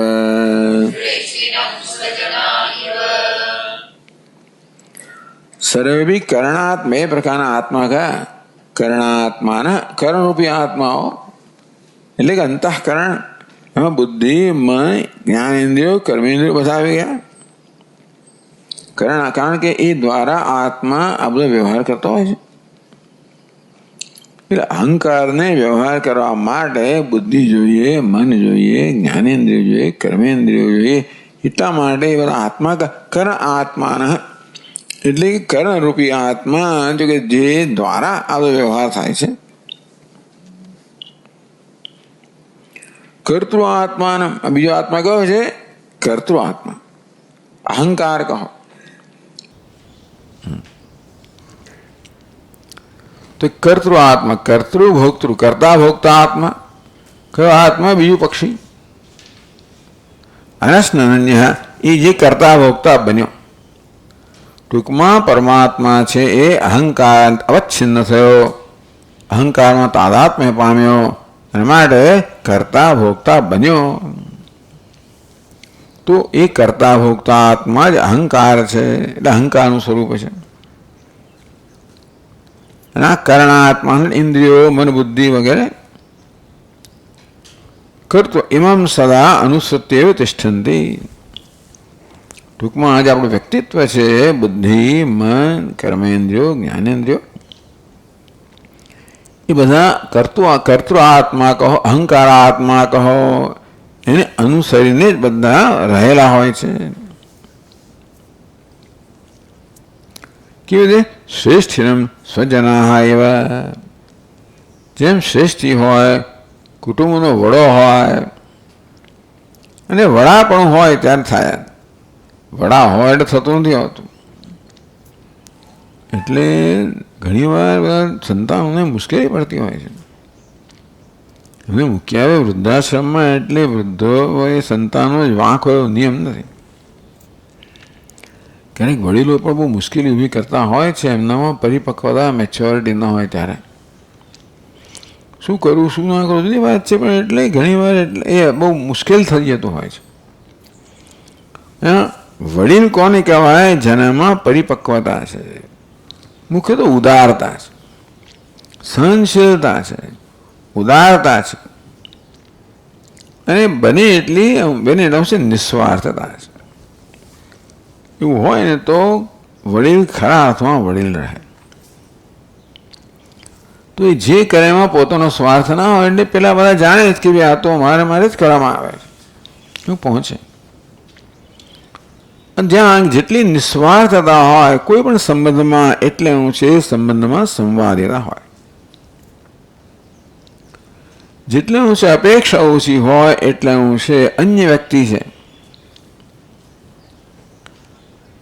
સર્વે બી કરણાત્મ, એ પ્રકારના આત્મા કયા? કરણાત્માના, કર્ણરૂપી આત્માઓ એટલે કે અંતઃકરણ. એમાં બુદ્ધિ, મન, જ્ઞાનેન્દ્રિયો, કર્મેન્દ્રિયો બધા આવી ગયા. કારણ કે એ દ્વારા આત્મા આ બધો વ્યવહાર કરતો હોય છે. એટલે અહંકારને વ્યવહાર કરવા માટે બુદ્ધિ જોઈએ, મન જોઈએ, જ્ઞાનેન્દ્રિયો જોઈએ, કર્મેન્દ્રિયો જોઈએ. એટલા માટે એ બધા આત્મા કરણ આત્માના એટલે કે કર્ણરૂપી આત્મા, જો કે જે દ્વારા આ બધો વ્યવહાર થાય છે. કર્તૃ આત્માના, બીજો આત્મા કયો છે? કર્તૃ આત્મા. અહંકાર કહો તો કર્તૃ આત્મા, કર્તૃ ભોક્તૃ, કરતા ભોગતા આત્મા. કયો આત્મા? બીજું પક્ષી. અનસ્નન્ય, એ જે કરતા ભોગતા બન્યો. ટૂંકમાં પરમાત્મા છે એ અહંકાર અવચ્છિન્ન થયો, અહંકારમાં તાદાત્મ્ય પામ્યો અને માટે કરતા ભોગતા બન્યો. તો એ કરતા ભોગતા આત્મા જ અહંકાર છે, એટલે અહંકારનું સ્વરૂપ છે. અને આ કરણાત્મા ઇન્દ્રિયો, મન, બુદ્ધિ વગેરે કરતો ઇમમ સદા અનુસત્યવ તિષ્ઠંતી. ટૂંકમાં આજે આપણું વ્યક્તિત્વ છે બુદ્ધિ, મન, કર્મેન્દ્રિયો, જ્ઞાનેન્દ્રિયો, એ બધા કર્તૃ આત્મા કહો, અહંકાર આત્મા કહો, એને અનુસરીને જ બધા રહેલા હોય છે. કેવી રીતે? શ્રેષ્ઠિનમ સ્વજના એવા, જેમ શ્રેષ્ઠી હોય, કુટુંબનો વડો હોય, અને વડા પણ હોય ત્યારે થાય. વડા હોય એટલે થતું નથી હોતું. એટલે ઘણીવાર બધા સંતાનોને મુશ્કેલી પડતી હોય છે. એમને મૂકી આવે વૃદ્ધાશ્રમમાં એટલે વૃદ્ધો હોય, સંતાનો જ વાંક હોય એવો નિયમ નથી. ક્યારેક વડીલો પણ બહુ મુશ્કેલી ઊભી કરતા હોય છે, એમનામાં પરિપક્વતા, મેચ્યોરિટી ન હોય ત્યારે. શું કરવું, શું ના કરવું જુદી વાત છે, પણ એટલે ઘણીવાર એટલે એ બહુ મુશ્કેલ થઈ જતું હોય છે. વડીલ કોને કહેવાય? જેનામાં પરિપક્વતા છે, મુખ્ય તો ઉદારતા છે, સહનશીલતા છે, ઉદારતા છે, અને બને એટલી નિસ્વાર્થતા છે. એવું હોય ને તો વડીલ ખરા અર્થમાં વડીલ રહે. તો એ જે કરે એમાં પોતાનો સ્વાર્થ ના હોય એટલે પેલા બધા જાણે જ કે ભાઈ આ તો મારે જ કરવામાં આવે છે, શું પહોંચે. જ્યાં જેટલી નિસ્વાર્થતા હોય કોઈ પણ સંબંધમાં, એટલે ઊંચે સંબંધમાં સંવાદિતા હોય. જેટલે ઊંચે અપેક્ષા ઓછી હોય એટલે ઊંચે અન્ય વ્યક્તિ છે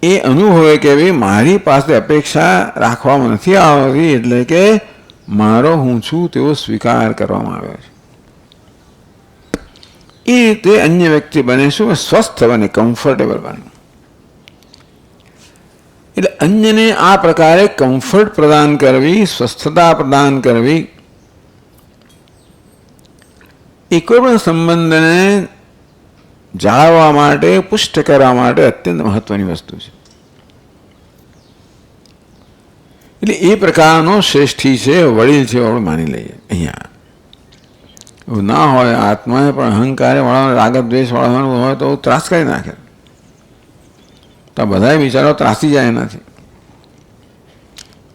એ અનુભવે કે ભાઈ મારી પાસે અપેક્ષા રાખવામાં નથી આવતી, એટલે કે મારો હું છું તેવો સ્વીકાર કરવામાં આવ્યો છે. એ રીતે અન્ય વ્યક્તિ બને શું? સ્વસ્થ બને, કમ્ફર્ટેબલ બને. એટલે અન્યને આ પ્રકારે કમ્ફર્ટ પ્રદાન કરવી, સ્વસ્થતા પ્રદાન કરવી, એ કોઈ પણ સંબંધને જાળવવા માટે, પુષ્ટ કરવા માટે અત્યંત મહત્વની વસ્તુ છે. એટલે એ પ્રકારનો શ્રેષ્ઠી છે, વડીલ છે, આપણે માની લઈએ. અહીંયા એવું ના હોય, આત્માએ પણ અહંકારે વાળવાનું, રાગ દ્વેષ વાળવાનું હોય તો ત્રાસ કરી નાખે. તો બધા વિચારો ત્રાસી જાય નથી.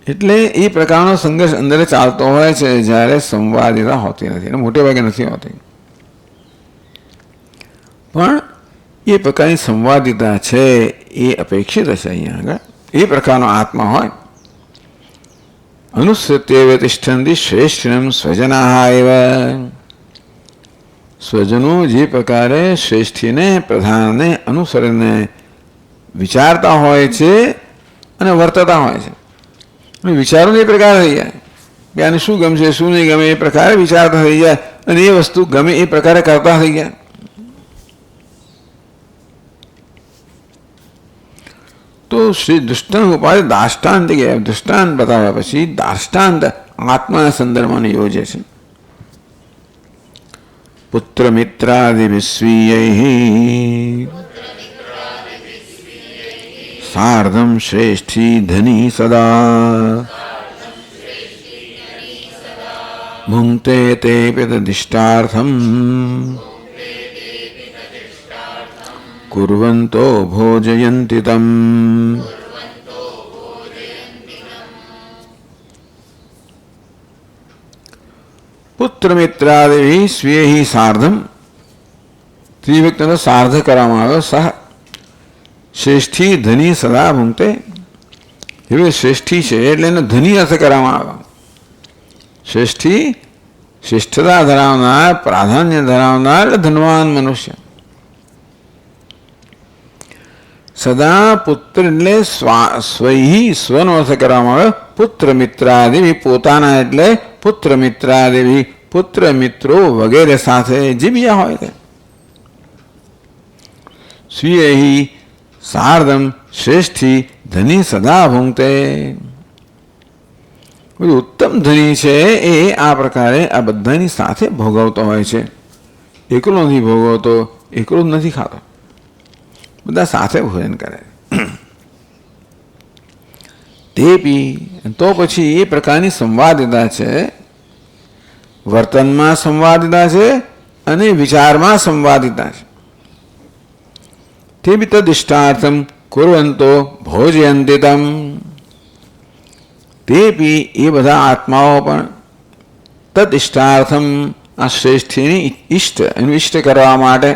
એટલે એ પ્રકારનો સંઘર્ષ અંદર ચાલતો હોય છે જ્યારે સંવાદિતા હોતી નથી, અને મોટે ભાગે નથી હોતી. પણ એ પ્રકારની સંવાદિતા છે એ અપેક્ષિત છે. અહીંયા આગળ એ પ્રકારનો આત્મા હોય. અનુસત્યવ તિષ્ઠંતિ શ્રેષ્ઠિનમ સ્વજના એવ. સ્વજનો જે પ્રકારે શ્રેષ્ઠીને, પ્રધાનને અનુસરીને વિચારતા હોય છે અને વર્તતા હોય છે. વિચારો એ પ્રકાર થઈ જાય કે આને શું ગમશે, શું નહીં ગમે, એ પ્રકારે વિચારતા થઈ જાય, અને એ વસ્તુ ગમે એ પ્રકારે કરતા થઈ જાય. તો શ્રી દૃષ્ટાંત ઉપાય દાષ્ટાંત ગયા. દૃષ્ટાંત બતાવ્યા પછી દાષ્ટાંત આત્માના સંદર્ભમાં યોજે છે. પુત્ર મિત્રાદિ વિસ્વીય સાર્ધમ શ્રેષ્ઠી ધની સદા ભુંક્તે તે પિતદિષ્ટાર્થમ કુર્વંતો ભોજયંતિ તમ. પુત્રમિત્રાદેવી સ્વેહી સાર્ધમ, ત્રિવ્યક્તિનો સાર્ધ કરવામાં આવ્યો. સહ શ્રેષ્ઠી ધની સદા ભૂંગતે, એવી શ્રેષ્ઠી છે એટલે એને ધની અર્થ કરવામાં આવ્યો. શ્રેષ્ઠી શ્રેષ્ઠતા ધરાવનાર, પ્રાધાન્ય ધરાવનાર એટલે ધનવાન મનુષ્ય. સદા પુત્ર એટલે સ્વહી, સ્વનો અર્થ કરવામાં આવ્યો. પુત્ર મિત્રાદેવી પોતાના એટલે પુત્ર મિત્રાદેવી, પુત્ર મિત્રો વગેરે સાથે જે બીજા હોય તે. સ્વીયહી સાર્ધમ શ્રેષ્ઠી ધની સદા ભૂંગતે, બધું ઉત્તમ ધની છે એ આ પ્રકારે આ બધાની સાથે ભોગવતો હોય છે. એકલો નથી ભોગવતો, એકલો જ નથી ખાતો, બધા સાથે ભોજન કરે. તે પી તો પછી એ પ્રકારની સંવાદિતા છે, વર્તનમાં સંવાદિતા છે અને વિચારમાં સંવાદિતા છે. તે બી તદિષ્ટાર્થમ કુર્વંતો ભોજયંતિ તમ, તે પી એ બધા આત્માઓ પણ તદિષ્ટાર્થમ આ શ્રેષ્ઠીની ઈષ્ટ, એનું ઈષ્ટ કરવા માટે,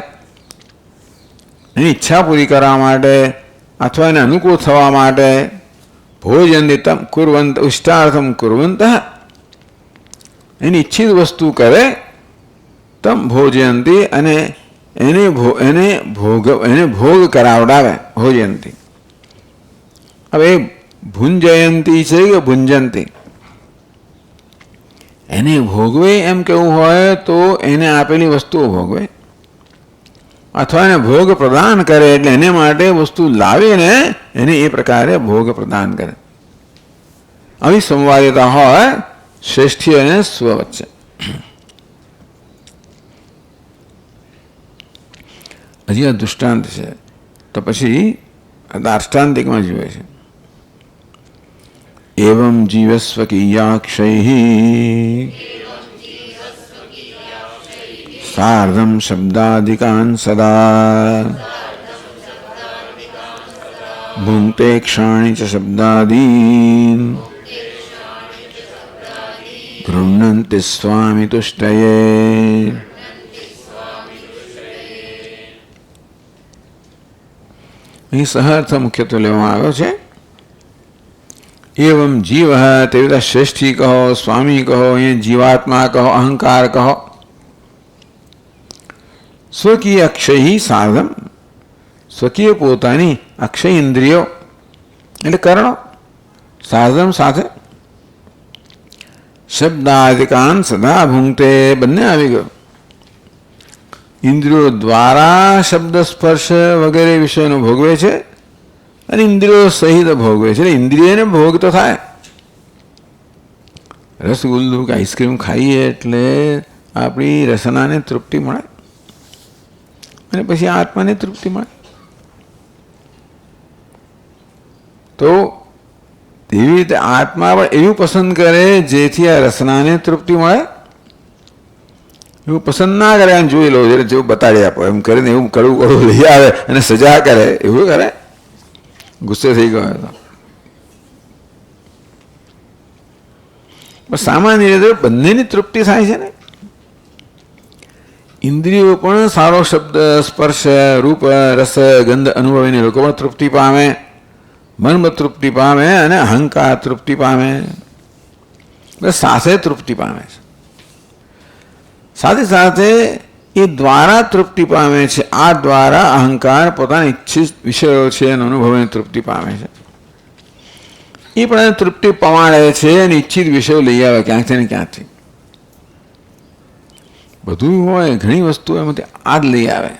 એની ઈચ્છા પૂરી કરવા માટે અથવા એને અનુકૂળ થવા માટે ભોજયંતિ તમ કુર્વંત, ઇષ્ટાર્થમ કુર્વંત, એની ઈચ્છિત વસ્તુ કરે, તમ ભોજયંતિ અને એને ભોગ કરાવડાવે. ભોજયંતી હવે ભુંજયંતી છે કે ભુંજંતી, એને ભોગવે એમ કેવું હોય તો એને આપેલી વસ્તુઓ ભોગવે, અથવા એને ભોગ પ્રદાન કરે એટલે એને માટે વસ્તુ લાવીને એને એ પ્રકારે ભોગ પ્રદાન કરે. આવી સંવાદિતા હોય શ્રેષ્ઠી અને સ્વ વચ્ચે. હજી આ દૃષ્ટાંત છે તો પછી દાર્ષ્ટાંતિકમાં જોઈએ છે. એવં જીવસ્વકીયાક્ષૈ સાર્ધમ શબ્દાદિકાન સદા ભુંક્તે ક્ષાણી ચ શબ્દાદીન ગૃહ્ણન્તિ સ્વામી તુષ્ટયે. અહીં સહઅર્થ મુખ્યત્વે લેવામાં આવ્યો છે. એવમ જીવ, તેવી રીતે શ્રેષ્ઠી કહો, સ્વામી કહો, અહીંયા જીવાત્મા કહો, અહંકાર કહો. સ્વકીય અક્ષય સાર્ધમ, સ્વકીય પોતાની અક્ષય ઇન્દ્રિયો એટલે કર્ણો, સાર્ધમ સાથે શબ્દાદિકાન સદા ભૂંગતે, બંને આવી ગયો. ઇન્દ્રિયો દ્વારા શબ્દ સ્પર્શ વગેરે વિષયનો ભોગવે છે અને ઇન્દ્રિયો સહિત ભોગવે છે. એટલે ઇન્દ્રિયને ભોગ તો થાય. રસગુલ્લું કે આઈસ્ક્રીમ ખાઈએ એટલે આપણી રસનાને તૃપ્તિ મળે અને પછી આત્માને તૃપ્તિ મળે. તો તેવી રીતે આત્મા પણ એવું પસંદ કરે જેથી આ રસનાને તૃપ્તિ મળે. એવું પસંદ ના કરે, એમ જોઈ લો જેવું બતાડી આપો એમ કરીને એવું કડવું કડવું લઈ આવે અને સજા કરે, એવું કરે. ગુસ્સે થઈ ગયો તો સામાન્ય રીતે બંનેની તૃપ્તિ થાય છે ને. ઇન્દ્રિયો પણ સારો શબ્દ સ્પર્શ રૂપ રસ ગંધ અનુભવીને લોકો પણ તૃપ્તિ પામે, મન તૃપ્તિ પામે અને અહંકાર તૃપ્તિ પામે, સાથે તૃપ્તિ પામે છે. સાથે સાથે એ દ્વારા તૃપ્તિ પામે છે. આ દ્વારા અહંકાર પોતાના ઈચ્છિત વિષયો છે એનો અનુભવીને તૃપ્તિ પામે છે. એ પણ તૃપ્તિ પમાડે છે અને ઈચ્છિત વિષયો લઈ આવે ક્યાંકથી ને ક્યાંથી. બધું હોય, ઘણી વસ્તુઓ એમાંથી આ જ લઈ આવે.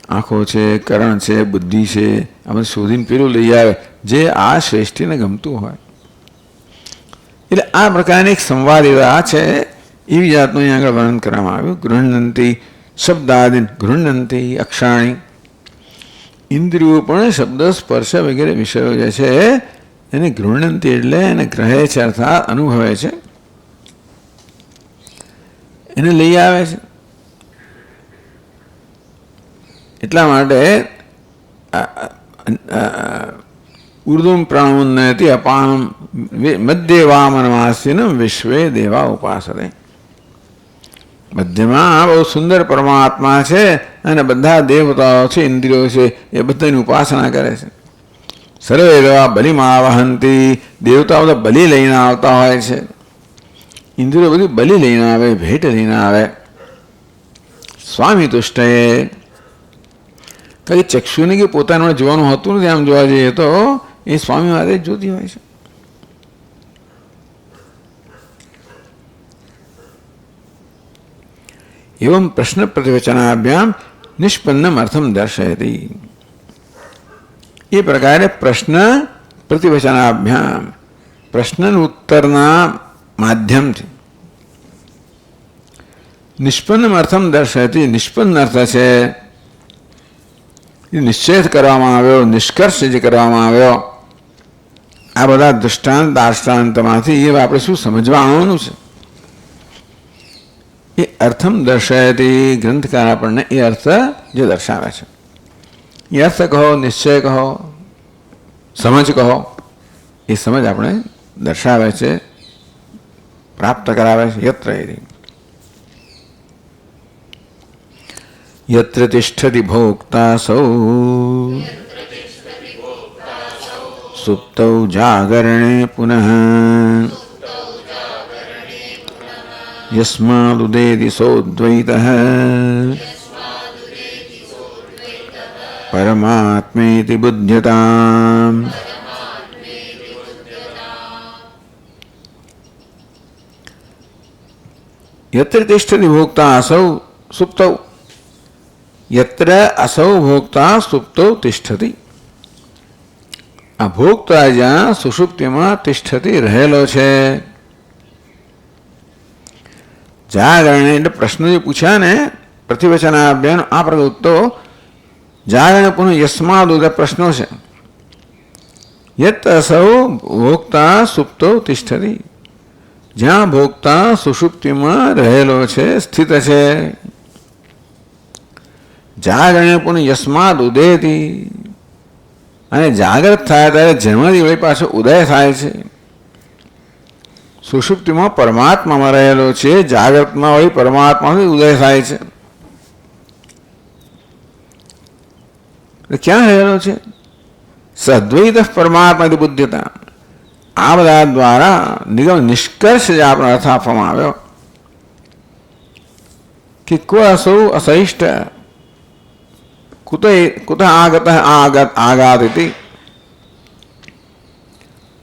આંખો છે, કરણ છે, બુદ્ધિ છે, આમાં શોધીને પેલું લઈ આવે જે આ શ્રેષ્ઠીને ગમતું હોય. એટલે આ પ્રકારની એક સંવાદિતા છે, એવી જાતનું અહીં આગળ વર્ણન કરવામાં આવ્યું. ગૃહ્ણંતી શબ્દાદિન ગૃહ્ણંતી અક્ષાણી, ઇન્દ્રિયો પણ શબ્દ સ્પર્શ વગેરે વિષયો જે છે એને ગૃહણંતી એટલે એને ગ્રહે છે, અર્થાત અનુભવે છે, એને લઈ આવે છે. એટલા માટે ઉર્દુમ પ્રાણોન્નયતિ અપામ મધ્ય વામનવાસીન વિશ્વે દેવા ઉપાસતે. મધ્યમાં બહુ સુંદર પરમાત્મા છે અને બધા દેવતાઓ છે, ઇન્દ્રિયો છે, એ બધાની ઉપાસના કરે છે. સર્વે દેવા બલિમાં વહંતી. દેવતાઓ બધા બલિ લઈને આવતા હોય છે, ઇન્દ્રિયો બધી બલિ લઈને આવે, ભેટ લઈને આવે. સ્વામી તુષ્ટએ. કઈ ચક્ષુને કે પોતાનું જોવાનું હોતું નથી, આમ જોવા જઈએ તો એ સ્વામી માટે જોતી હોય છે. એવં પ્રશ્ન પ્રતિવચનાભ્યામ નિષ્પન્નમ અર્થમ દર્શયતી. એ પ્રકારે પ્રશ્ન પ્રતિવચનાભ્યામ, પ્રશ્ન ઉત્તરના માધ્યમથી નિષ્પન્ન અર્થમ દર્શયતી. નિષ્પન્ન અર્થ છે એ નિશ્ચય કરવામાં આવ્યો, નિષ્કર્ષ જે કરવામાં આવ્યો. આ બધા દૃષ્ટાંત દાર્ષ્ટાંતમાંથી એ આપણે શું સમજવા આવવાનું છે એ અર્થમ દર્શાયતી. ગ્રંથકાર આપણને એ અર્થ જે દર્શાવે છે એ અર્થ કહો, નિશ્ચય કહો, સમજ કહો, એ સમજ આપણે દર્શાવે છે, પ્રાપ્ત કરાવે છે. યત્ર તિષ્ઠતિ ભોક્તા સૌ સુપ્તૌ જાગરણે પુનઃ યસ્માદુદેતિ સોદ્વૈતઃ પરમાત્મેતિ બુધ્યતામ. યત્ર તિષ્ઠતિ ભોક્તા અસૌ સુપ્તૌ. યત્ર અસૌ ભોક્તા સુપ્તૌ તિષ્ઠતિ. આ ભોક્તા જ્યાં સુષુપ્તિમાં તિષ્ઠતિ રહેલો છે. જાગરણે એટલે પ્રશ્નો જે પૂછ્યા ને પ્રતિવચનાભ્યાન, આ પ્રવૃત્તો જાગરણે પુનઃ યસ્માદ પ્રશ્નો છે. યત અસૌ ભોક્તા સુપ્તો તિષ્ઠતિ. જ્યાં ભોક્તા સુષુપ્તિમાં રહેલો છે, સ્થિત છે. જાગરણે પુનઃ યસ્માદ ઉદેતિ. અને જાગ્રત થાય ત્યારે જેમાંથી વળી પાછો ઉદય થાય છે. સુષુપ્તિમાં પરમાત્મામાં રહેલો છે, જાગ્રતમાં વળી પરમાત્માથી ઉદય થાય છે. ક્યાં રહેલો છે? સદ્વૈત પરમાત્માથી બુદ્ધતા. આ બધા દ્વારા નિગમ નિષ્કર્ષ જે આપણો અર્થ આપવામાં આવ્યો કે કો અસૌ અસહિષ્ટ કુત આગાત ઇતિ.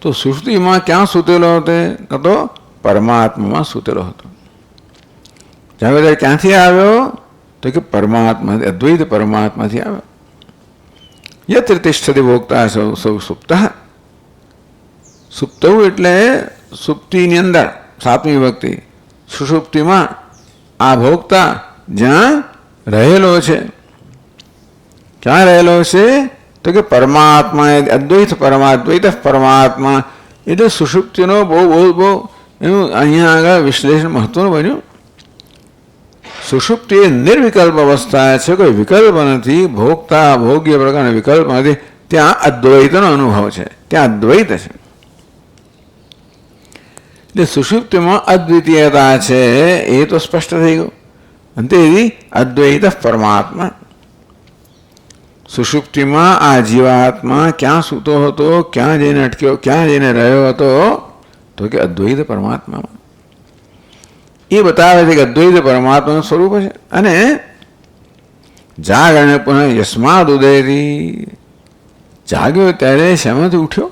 તો સુષુપ્તિમાં ક્યાં સૂતેલો હતો? તો પરમાત્મામાં સૂતેલો હતો. જાવેદ ક્યાંથી આવ્યો? તો કે પરમાત્માથી, અદ્વૈત પરમાત્માથી આવ્યો. યત્ર તિષ્ઠતિ ભોક્તા સૌ સુપ્ત. સુપ્તવું એટલે સુપ્તિની અંદર, સાતમી વિભક્તિ. સુષુપ્તિમાં આ ભોક્તા જ્યાં રહેલો છે. ક્યાં રહેલો છે? તો કે પરમાત્મા, અદ્વૈત પરમાદ્વૈત પરમાત્મા. એટલે સુષુપ્તિનો બહુ એનું અહીંયા આગળ વિશ્લેષણ મહત્વનું બન્યું. સુષુપ્તિ એ નિર્વિકલ્પ અવસ્થા છે, કોઈ વિકલ્પ નથી. ભોગતા ભોગ્ય પ્રકારનો વિકલ્પ નથી. ત્યાં અદ્વૈતનો અનુભવ છે, ત્યાં અદ્વૈત છે. એટલે સુષુપ્તિમાં અદ્વિતીયતા છે એ તો સ્પષ્ટ થઈ ગયું. અંતે અદ્વૈત પરમાત્મા. સુષુપ્તિમાં આ જીવાત્મા ક્યાં સૂતો હતો, ક્યાં જઈને અટક્યો, ક્યાં જઈને રહ્યો હતો? તો કે અદ્વૈત પરમાત્મામાં. એ બતાવે છે કે અદ્વૈત પરમાત્માનું સ્વરૂપ છે. અને જાગરણે પુનઃ યસ્માદ ઉદયથી. જાગ્યો ત્યારે શેમાંથી ઉઠ્યો?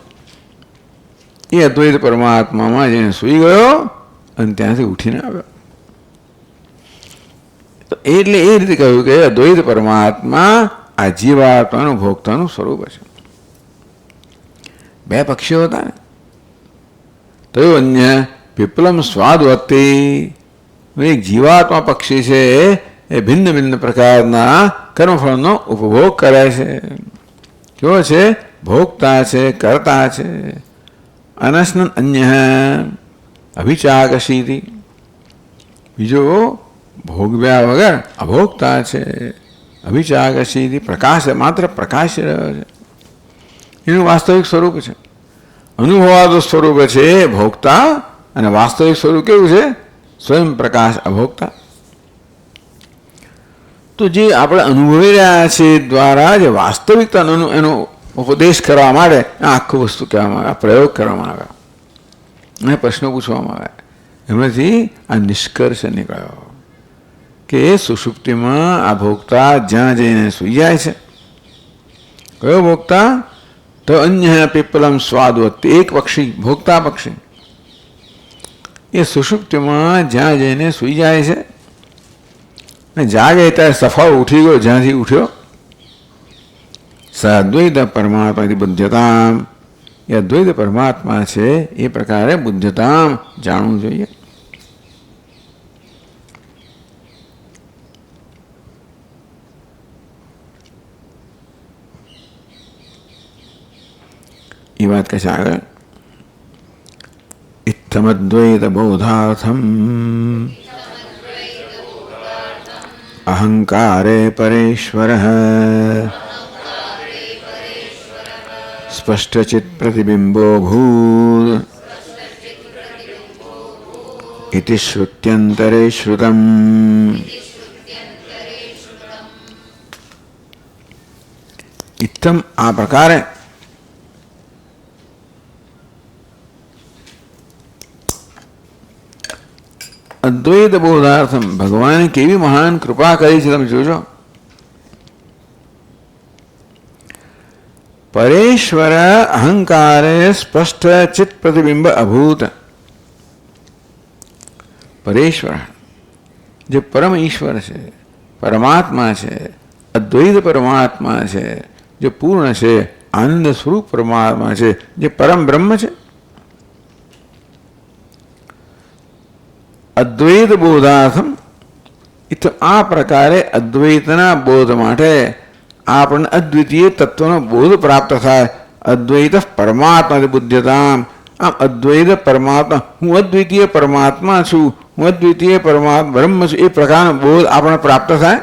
એ અદ્વૈત પરમાત્મામાં જઈને સૂઈ ગયો અને ત્યાંથી ઉઠીને આવ્યો. એટલે એ રીતે કહ્યું કે અદ્વૈત પરમાત્મા આ જીવાત્માનું ભોગતાનું સ્વરૂપ છે. બે પક્ષીઓ હતા ને, તો અન્ય પીપલમ સ્વાદવતી. એક જીવાત્મા પક્ષી છે, એ ભિન્ન ભિન્ન પ્રકારના કર્મફળનો ઉપભોગ કરે છે. કેવો છે? ભોગતા છે, કરતા છે. અનસ્ન અન્ય અભિચાકશીતિ, બીજો ભોગવ્યા વગર અભોગતા છે. અભિચાકશીતિ, પ્રકાશ, માત્ર પ્રકાશ રહ્યો છે. એનું વાસ્તવિક સ્વરૂપ છે. અનુભવાતું સ્વરૂપ છે ભોગતા, અને વાસ્તવિક સ્વરૂપ કેવું છે? સ્વયં પ્રકાશ, અભોગતા. તો જે આપણે અનુભવી રહ્યા છીએ દ્વારા જે વાસ્તવિકતાનો એનો ઉપદેશ કરવા માટે આખું વસ્તુ કહેવામાં આવે, પ્રયોગ કરવામાં આવે અને પ્રશ્નો પૂછવામાં આવે. એમાંથી આ નિષ્કર્ષ નીકળ્યો કે સુષુપ્તિમાં આ ભોગતા જ્યાં જઈને સૂઈ જાય છે. કયો ભોગતા? તો અન્ય પીપલમ સ્વાદવત, એક પક્ષી, ભોગતા પક્ષી, એ સુષુપ્તિમાં જ્યાં જઈને સૂઈ જાય છે ને જાગે ત્યારે સફળ ઉઠી ગયો, જ્યાંથી ઉઠ્યો. સ અદ્વૈત પરમાત્માથી બુદ્ધતામ, એ અદ્વૈત પરમાત્મા છે એ પ્રકારે બુદ્ધતામ જાણવું જોઈએ. એ વાત કહે છે આગળ, ઇત્થમદ્વૈત બોધાર્થમ અહંકારે પરેશ્વર સ્પષ્ટચિત પ્રતિબિંબો ભૂત ઇતિ શ્રુત્યંતરે શ્રુતમ. ઇત્થમ, આ પ્રકારે અદ્વૈત બોધાર્થમ, ભગવાને કેવી મહાન કૃપા કરી છે તમે જોજો. પરેશ્વર અહંકારે સ્પષ્ટ ચિત્ત પ્રતિબિંબ અભૂત. પરેશ્વર જે પરમ ઈશ્વર છે, પરમાત્મા છે, અદ્વૈત પરમાત્મા છે, જે પૂર્ણ છે, આનંદ સ્વરૂપ પરમાત્મા છે, જે પરમ બ્રહ્મ છે. અદ્વૈત બોધાર્થમ, આ પ્રકારે અદ્વૈતના બોધ માટે આપણને અદ્વિતીય તત્વનો બોધ પ્રાપ્ત થાય. અદ્વૈત પરમાત્મા બુદ્ધતામ, આમ અદ્વૈત પરમાત્મા, હું અદ્વિતીય પરમાત્મા છું, હું અદ્વિતીય પરમાત્મા બ્રહ્મ છું, એ પ્રકારનો બોધ આપણને પ્રાપ્ત થાય.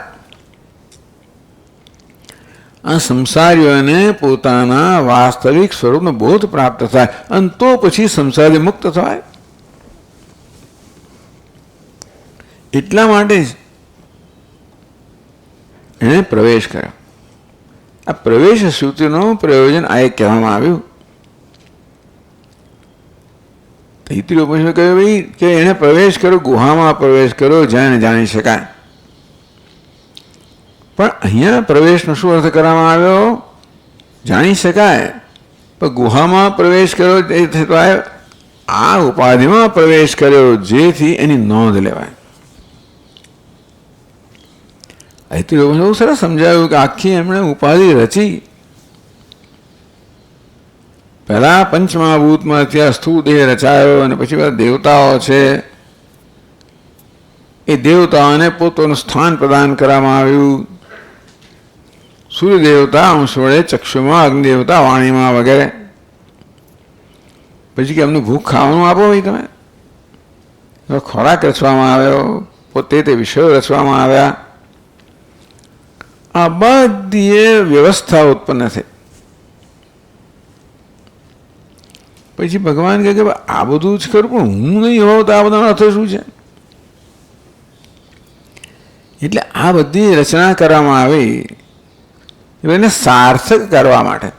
આ સંસારીઓને પોતાના વાસ્તવિક સ્વરૂપનો બોધ પ્રાપ્ત થાય અને તો પછી સંસારી મુક્ત થાય. એટલા માટે જ એણે પ્રવેશ કર્યો. આ પ્રવેશ શ્રુતિનું પ્રયોજન આ એક કહેવામાં આવ્યું. તૈત્રીય ઉપનિષદ કહ્યું ભાઈ કે એણે પ્રવેશ કર્યો, ગુહામાં પ્રવેશ કર્યો જ્યાં જાણી શકાય. પણ અહીંયા પ્રવેશનો શું અર્થ કરવામાં આવ્યો? જાણી શકાય. પણ ગુહામાં પ્રવેશ કર્યો એ થતા આ ઉપાધિમાં પ્રવેશ કર્યો જેથી એની નોંધ લેવાય. અહીંથી બહુ સરસ સમજાવ્યું કે આખી એમણે ઉપાધિ રચી. પહેલા પંચમહાભૂતમાં ત્યાં સ્થૂળ દેહ રચાયો અને પછી બધા દેવતાઓ છે, એ દેવતાઓને પોતાનું સ્થાન પ્રદાન કરવામાં આવ્યું. સૂર્ય દેવતા અંશ વડે ચક્ષુમાં, અગ્નિ દેવતા વાણીમાં વગેરે. પછી કે એમનું ભૂખ ખાવાનું આપો ભાઈ તમે. ખોરાક રચવામાં આવ્યો, પોતે તે વિષયો રચવામાં આવ્યા. આ બધી વ્યવસ્થા ઉત્પન્ન થઈ. પછી ભગવાન કહે કે આ બધું જ કરું પણ હું નહીં હોઉં તો આ બધાનો અર્થ શું છે? એટલે આ બધી રચના કરવામાં આવી એને સાર્થક કરવા માટે,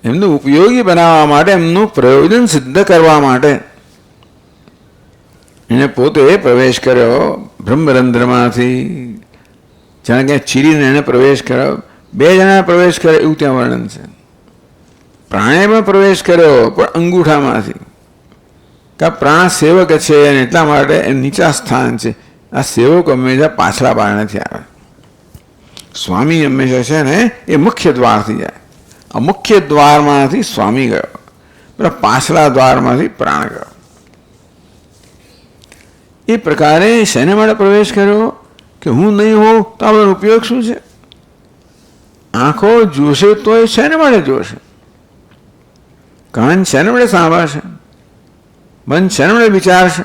એમનું ઉપયોગી બનાવવા માટે, એમનું પ્રયોજન સિદ્ધ કરવા માટે એને પોતે પ્રવેશ કર્યો બ્રહ્મરંધ્રમાંથી. જાણે ક્યાં ચીરીને એને પ્રવેશ કર્યો. બે જણા પ્રવેશ કર્યો એવું ત્યાં વર્ણન છે. પ્રાણીમાં પ્રવેશ કર્યો પણ અંગૂઠામાંથી. કે પ્રાણ સેવક છે અને એટલા માટે એ નીચા સ્થાન છે. આ સેવક હંમેશા પાછલા બારણેથી આવે. સ્વામી હંમેશા છે ને એ મુખ્ય દ્વારથી જાય. આ મુખ્ય દ્વારમાંથી સ્વામી ગયો, પેલા પાછલા દ્વારમાંથી પ્રાણ ગયો. એ પ્રકારે શેને માટે પ્રવેશ કર્યો? કે હું નહીં હોઉં તો આ બધો ઉપયોગ શું છે? આંખો જોશે તો એ શેને માટે જોશે? કાન શેને માટે સાંભળશે? મન શેને માટે વિચારશે?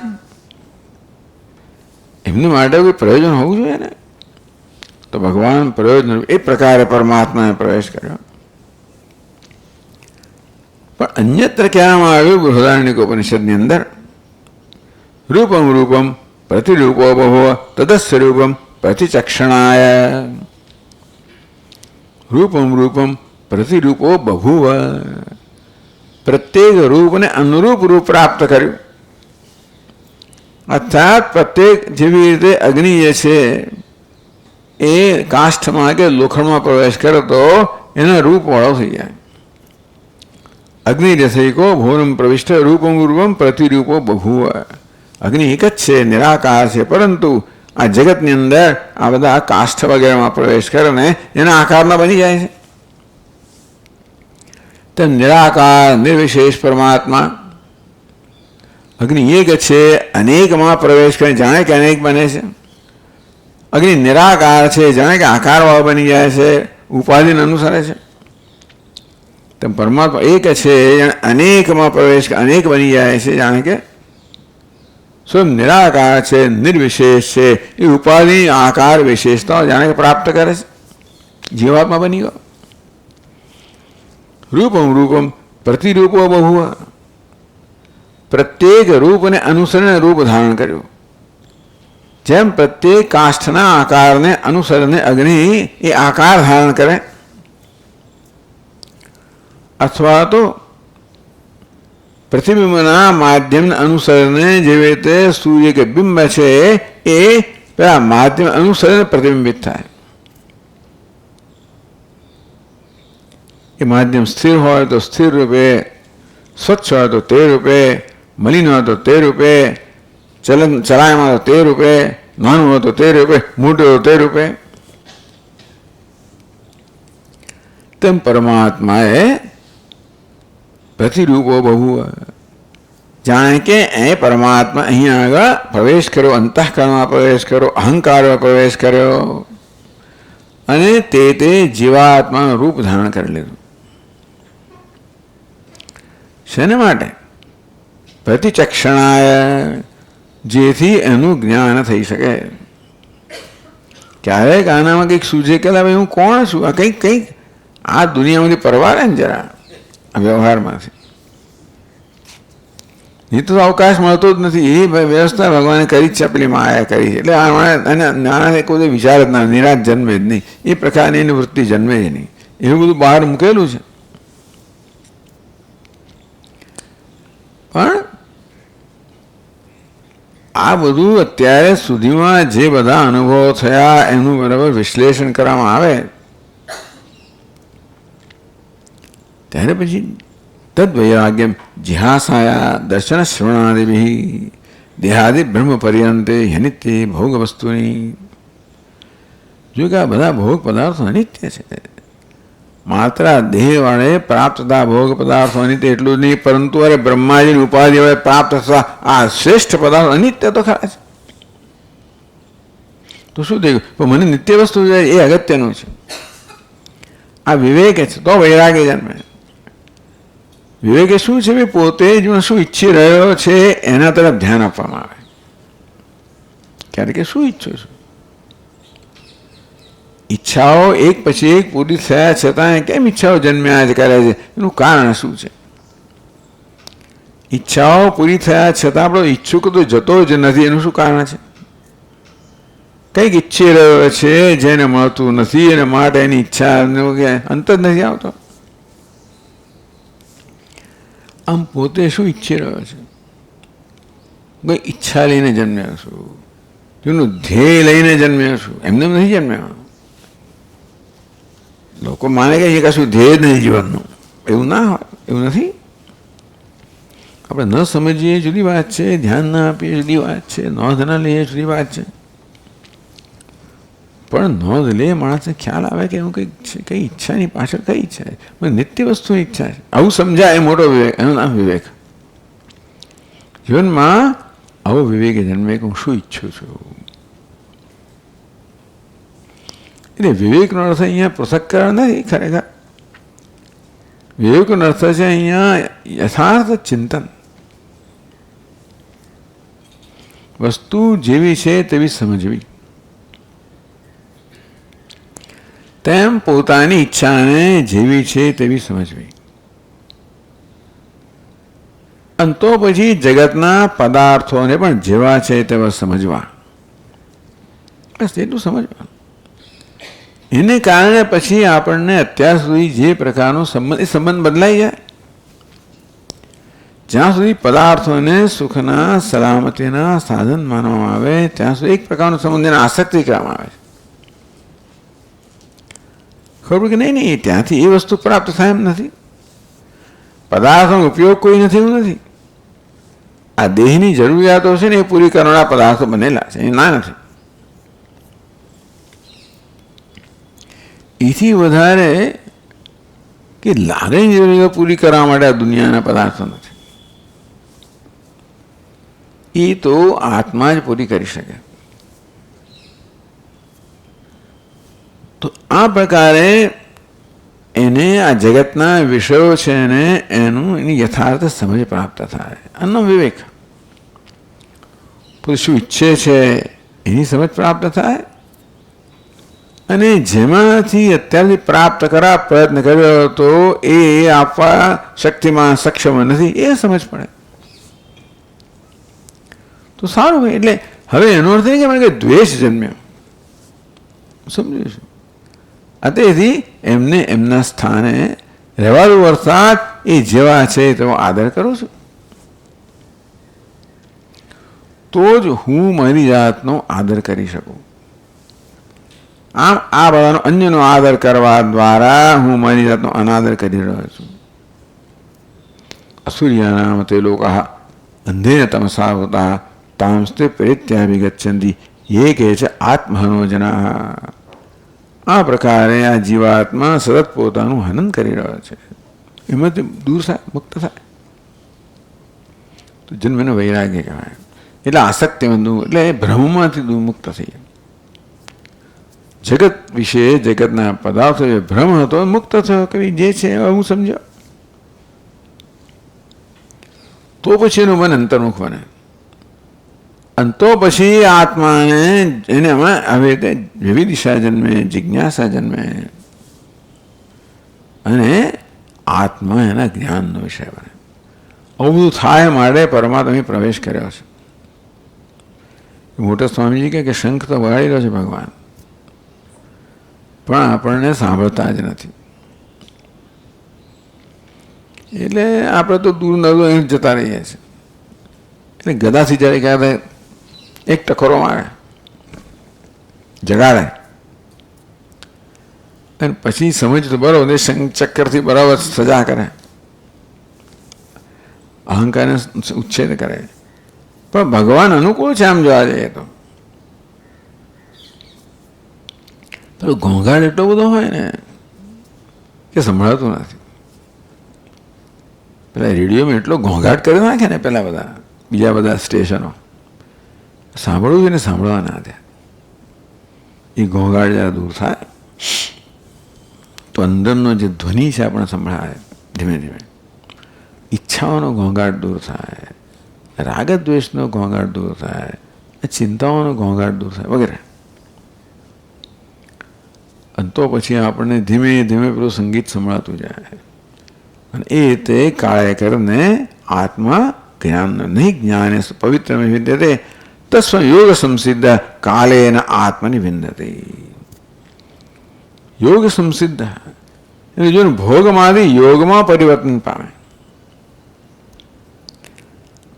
એમને માટે કોઈ પ્રયોજન હોવું જોઈએ ને. તો ભગવાન પ્રયોજન એ પ્રકારે પરમાત્માએ પ્રવેશ કર્યો. પણ અન્યત્ર કહેવામાં આવ્યું બૃહદારણ્યકોપનિષદની અંદર, રૂપમ રૂપમ પ્રતિરૂપો બહુવ તદસ્વરૂપમ પ્રતિચક્ષણાય. રૂપમ રૂપમ પ્રતિરૂપો બભુવ, પ્રત્યેક રૂપને અનુરૂપ રૂપ પ્રાપ્ત કર્યું. અર્થાત પ્રત્યેક જેવી રીતે અગ્નિ જે છે એ કાષ્ઠમાં કે લોખંડમાં પ્રવેશ કરે તો એના રૂપવાળો થઈ જાય. અગ્નિ રસૈકો ભોરમ પ્રવિષ્ટ રૂપમ રૂપમ પ્રતિરૂપો બભુવ. અગ્નિ એક જ છે, નિરાકાર છે, પરંતુ આ જગતની અંદર આ બધા કાષ્ઠ વગેરેમાં પ્રવેશ કરે ને એના આકારના બની જાય છે. તો નિરાકાર નિર્વિશેષ પરમાત્મા અગ્નિ એક છે, અનેકમાં પ્રવેશ કરે જાણે કે અનેક બને છે. અગ્નિ નિરાકાર છે, જાણે કે આકારવાળો બની જાય છે, ઉપાધિને અનુસરે છે. તેમ પરમાત્મા એક છે, અનેકમાં પ્રવેશ અનેક બની જાય છે, જાણે કે સ્વયં નિરાકાર છે, નિર્વિશેષ છે, એ ઉપાધિ આકાર વિશેષતાઓ જાણે કે પ્રાપ્ત કરે છે, જીવાત્મા બની ગયો. રૂપમ રૂપમ પ્રતિરૂપો બહુવ, પ્રત્યેક રૂપને અનુસરીને રૂપ ધારણ કર્યું. જેમ પ્રત્યેક કાષ્ઠના આકારને અનુસરીને અગ્નિ એ આકાર ધારણ કરે, અથવા તો પ્રતિબિંબના માધ્યમને અનુસરીને જેવી રીતે સૂર્ય કે બિંબ છે એ પેલા માધ્યમ અનુસરીને પ્રતિબિંબિત થાય. એ માધ્યમ સ્થિર હોય તો સ્થિર રૂપે, સ્વચ્છ હોય તો તે રૂપે, મલિન હોય તો તે રૂપે, ચલાયમાં હોય તો તે રૂપે, નાનું હોય તો તે રૂપે, મોટું હોય તો તે રૂપે. તેમ પરમાત્માએ પ્રતિરૂપો બહુ, જાણે કે એ પરમાત્મા અહીંયા આગળ પ્રવેશ કર્યો, અંતઃકરણમાં પ્રવેશ કર્યો, અહંકારમાં પ્રવેશ કર્યો અને તે જીવાત્માનું રૂપ ધારણ કરી લીધું. શેને માટે? પ્રતિચક્ષણાય, જેથી એનું જ્ઞાન થઈ શકે. ક્યારેક આનામાં કંઈક સૂઝે કે ભાઈ હું કોણ છું, આ કંઈક આ દુનિયામાંથી પરવારે ને જરા આ વ્યવહારમાંથી. એ તો અવકાશ મળતો જ નથી. એ વ્યવસ્થા ભગવાને કરી જ છે, પેલી માયા કરી છે. એટલે આનાથી કોઈ વિચાર જ ના, નિરાશ જન્મે જ નહીં, એ પ્રકારની એની વૃત્તિ જન્મે જ નહીં. એવું બધું બહાર મૂકેલું છે. પણ આ બધું અત્યારે સુધીમાં જે બધા અનુભવો થયા એનું બરાબર વિશ્લેષણ કરવામાં આવે ત્યારે પછી તદ્વૈરાગ્યમ જિહાસાયા દર્શન શ્રવણાદિભિ દેહાદિ બ્રહ્મ પર્યંતે અનિત્ય ભોગ વસ્તુની. જો કે આ બધા ભોગ પદાર્થો અનિત્ય છે. માત્ર દેહ વાળે પ્રાપ્ત થતા ભોગ પદાર્થો અનિત્ય એટલું જ નહીં, પરંતુ અરે બ્રહ્માજીની ઉપાધિ વડે પ્રાપ્ત થતા આ શ્રેષ્ઠ પદાર્થો અનિત્ય તો ખરા છે. તો શું થયું? પણ મને નિત્ય વસ્તુ એ અગત્યનું છે. આ વિવેક છે તો વૈરાગ્ય જન્મે. વિવેકે શું છે? પોતે જ શું ઈચ્છી રહ્યો છે એના તરફ ધ્યાન આપવામાં આવે. ક્યારે કે શું ઈચ્છું છું? ઈચ્છાઓ એક પછી એક પૂરી થયા છતાં કેમ ઈચ્છાઓ જન્મ્યા જ કરે છે? એનું કારણ શું છે? ઈચ્છાઓ પૂરી થયા છતાં આપણો ઈચ્છુક તો જતો જ નથી, એનું શું કારણ છે? કંઈક ઈચ્છી રહ્યો છે જેને મળતું નથી, એને માટે એની ઈચ્છા અંત જ નથી આવતો. આમ પોતે શું ઈચ્છી રહ્યો છે? કોઈ ઈચ્છા લઈને જન્મ્યો છું, જેનું ધ્યેય લઈને જન્મ્યો છું, એમને નથી જન્મ્યો. લોકો માને કે એ કશું ધ્યેય જ નહીં જીવનનું. એવું ના હોય, એવું નથી. આપણે ન સમજીએ જુદી વાત છે, ધ્યાન ના આપીએ જુદી વાત છે, નોંધ ના લઈએ જુદી વાત છે. પણ નોંધ લે માણસને ખ્યાલ આવે કે એવું કંઈક છે, કઈ ઈચ્છાની પાછળ કઈ ઈચ્છા છે, નિત્ય વસ્તુની ઈચ્છા છે. આવું સમજાય એ મોટો વિવેક, એનું નામ વિવેક. જીવનમાં આવો વિવેક જન્મે કે હું શું ઈચ્છું છું. એટલે વિવેકનો અર્થ અહીંયા પૃથક્કરણ નથી. ખરેખર વિવેકનો અર્થ છે અહીંયા યથાર્થ ચિંતન. વસ્તુ જેવી છે તેવી સમજવી, તેમ પોતાની ઈચ્છાને જેવી છે તેવી સમજવી, અને તો પછી જગતના પદાર્થોને પણ જેવા છે તેવા સમજવા. બસ એટલું સમજવાનું. એને કારણે પછી આપણને અત્યાર સુધી જે પ્રકારનો સંબંધ, એ સંબંધ બદલાઈ જાય. જ્યાં સુધી પદાર્થોને સુખના સલામતીના સાધન માનવામાં આવે ત્યાં સુધી એક પ્રકારનો સંબંધ એને આસક્તિ કરવામાં આવે છે. ખબર કે નહીં, ત્યાંથી એ વસ્તુ પ્રાપ્ત થાય એમ નથી. પદાર્થોનો ઉપયોગ કોઈ નથી એવું નથી. આ દેહની જરૂરિયાતો છે ને એ પૂરી કરવાના પદાર્થો બનેલા છે, એ ના નથી. એથી વધારે કે લાગણી જરૂરિયાતો પૂરી કરવા માટે આ દુનિયાના પદાર્થો નથી. એ તો આત્મા જ પૂરી કરી શકે. તો આ પ્રકારે એને આ જગતના વિષયો છે ને એની યથાર્થ સમજ પ્રાપ્ત થાય. આનો વિવેક. શું ઈચ્છે છે એની સમજ પ્રાપ્ત થાય, અને જેમાંથી અત્યારથી પ્રાપ્ત કરવા પ્રયત્ન કર્યો હતો એ આપવા શક્તિમાં સક્ષમ નથી એ સમજ પડે તો સારું. એટલે હવે એનો અર્થ નહીં કે મને કે દ્વેષ જન્મ્યો, સમજીશું. તેથી એમને એમના સ્થાને રહેવાનું, અર્થાત એ જેવા છે તેનો આદર કરું છું, તો જ હું મારી જાતનો આદર કરી શકું. આમ આ બધાનો અન્યનો આદર કરવા દ્વારા હું મારી જાતનો અનાદર કરી રહ્યો છું. અસૂર્યાનામ તે લોકા અંધેન તમસા હોતા તાંસ્તે પરિત્યાભિગચ્છન્તિ એ કહે છે આત્મહનો જના. આ પ્રકારે આ જીવાત્મા સતત પોતાનું હનન કરી રહ્યો છે, એમાંથી દૂર થાય, મુક્ત થાય તો જન્મનો વૈરાગ્ય કહેવાય. એટલે આસક્તિ બંધુ એટલે ભ્રમમાંથી મુક્ત થઈ જાય. જગત વિશે, જગતના પદાર્થો જે ભ્રમ હતો મુક્ત થયો કે જે છે હું સમજ્યો. તો પછી એનું મન અંતર્મુખ બને, અને તો પછી આત્માને એને હવે તે વિવિધ દિશા જન્મે, જિજ્ઞાસા જન્મે, અને આત્મા એના જ્ઞાનનો વિષય બને. આવું બધું થાય માટે પરમાત્માએ પ્રવેશ કર્યો છે. મોટા સ્વામીજી કે શંખ તો વગાડી રહ્યો છે ભગવાન, પણ આપણને સાંભળતા જ નથી. એટલે આપણે તો દૂર નદો અહીં જતા રહીએ છીએ. એટલે ગદાથી જ્યારે ક્યારે એક ટકોરો મારે, જગાડે, અને પછી સમજ તો બરાબર ચક્કરથી બરાબર સજા કરે, અહંકારને ઉચ્છેદ કરે. પણ ભગવાન અનુકૂળ છે આમ જોવા જઈએ તો. પેલો ઘોંઘાટ એટલો બધો હોય ને કે સંભળાતું નથી. પેલા રેડિયોમાં એટલો ઘોંઘાટ કરી નાખે ને પેલા બધા બીજા બધા સ્ટેશનો, સાંભળવું છે ને સાંભળવા ના દે. એ ઘોંઘાટ જરા દૂર થાય તો અંદરનો જે ધ્વનિ છે આપણે સંભળાય ધીમે ધીમે. ઈચ્છાઓનો ઘોંઘાટ દૂર થાય, રાગદ્વેષનો ઘોંઘાટ દૂર થાય, ચિંતાઓનો ઘોંઘાટ દૂર થાય વગેરે. અને તો પછી આપણને ધીમે ધીમે પેલું સંગીત સંભળાતું જાય, અને એ તે કાળે કરીને આત્મા જ્ઞાન નહીં જ્ઞાને પવિત્ર વિદ્યતે તસ્વ યોગ સંસિદ્ધ કાલેન આત્મની વિંદતે. યોગ સંસિદ્ધ એટલે જો ભોગમાંથી યોગમાં પરિવર્તન પામે.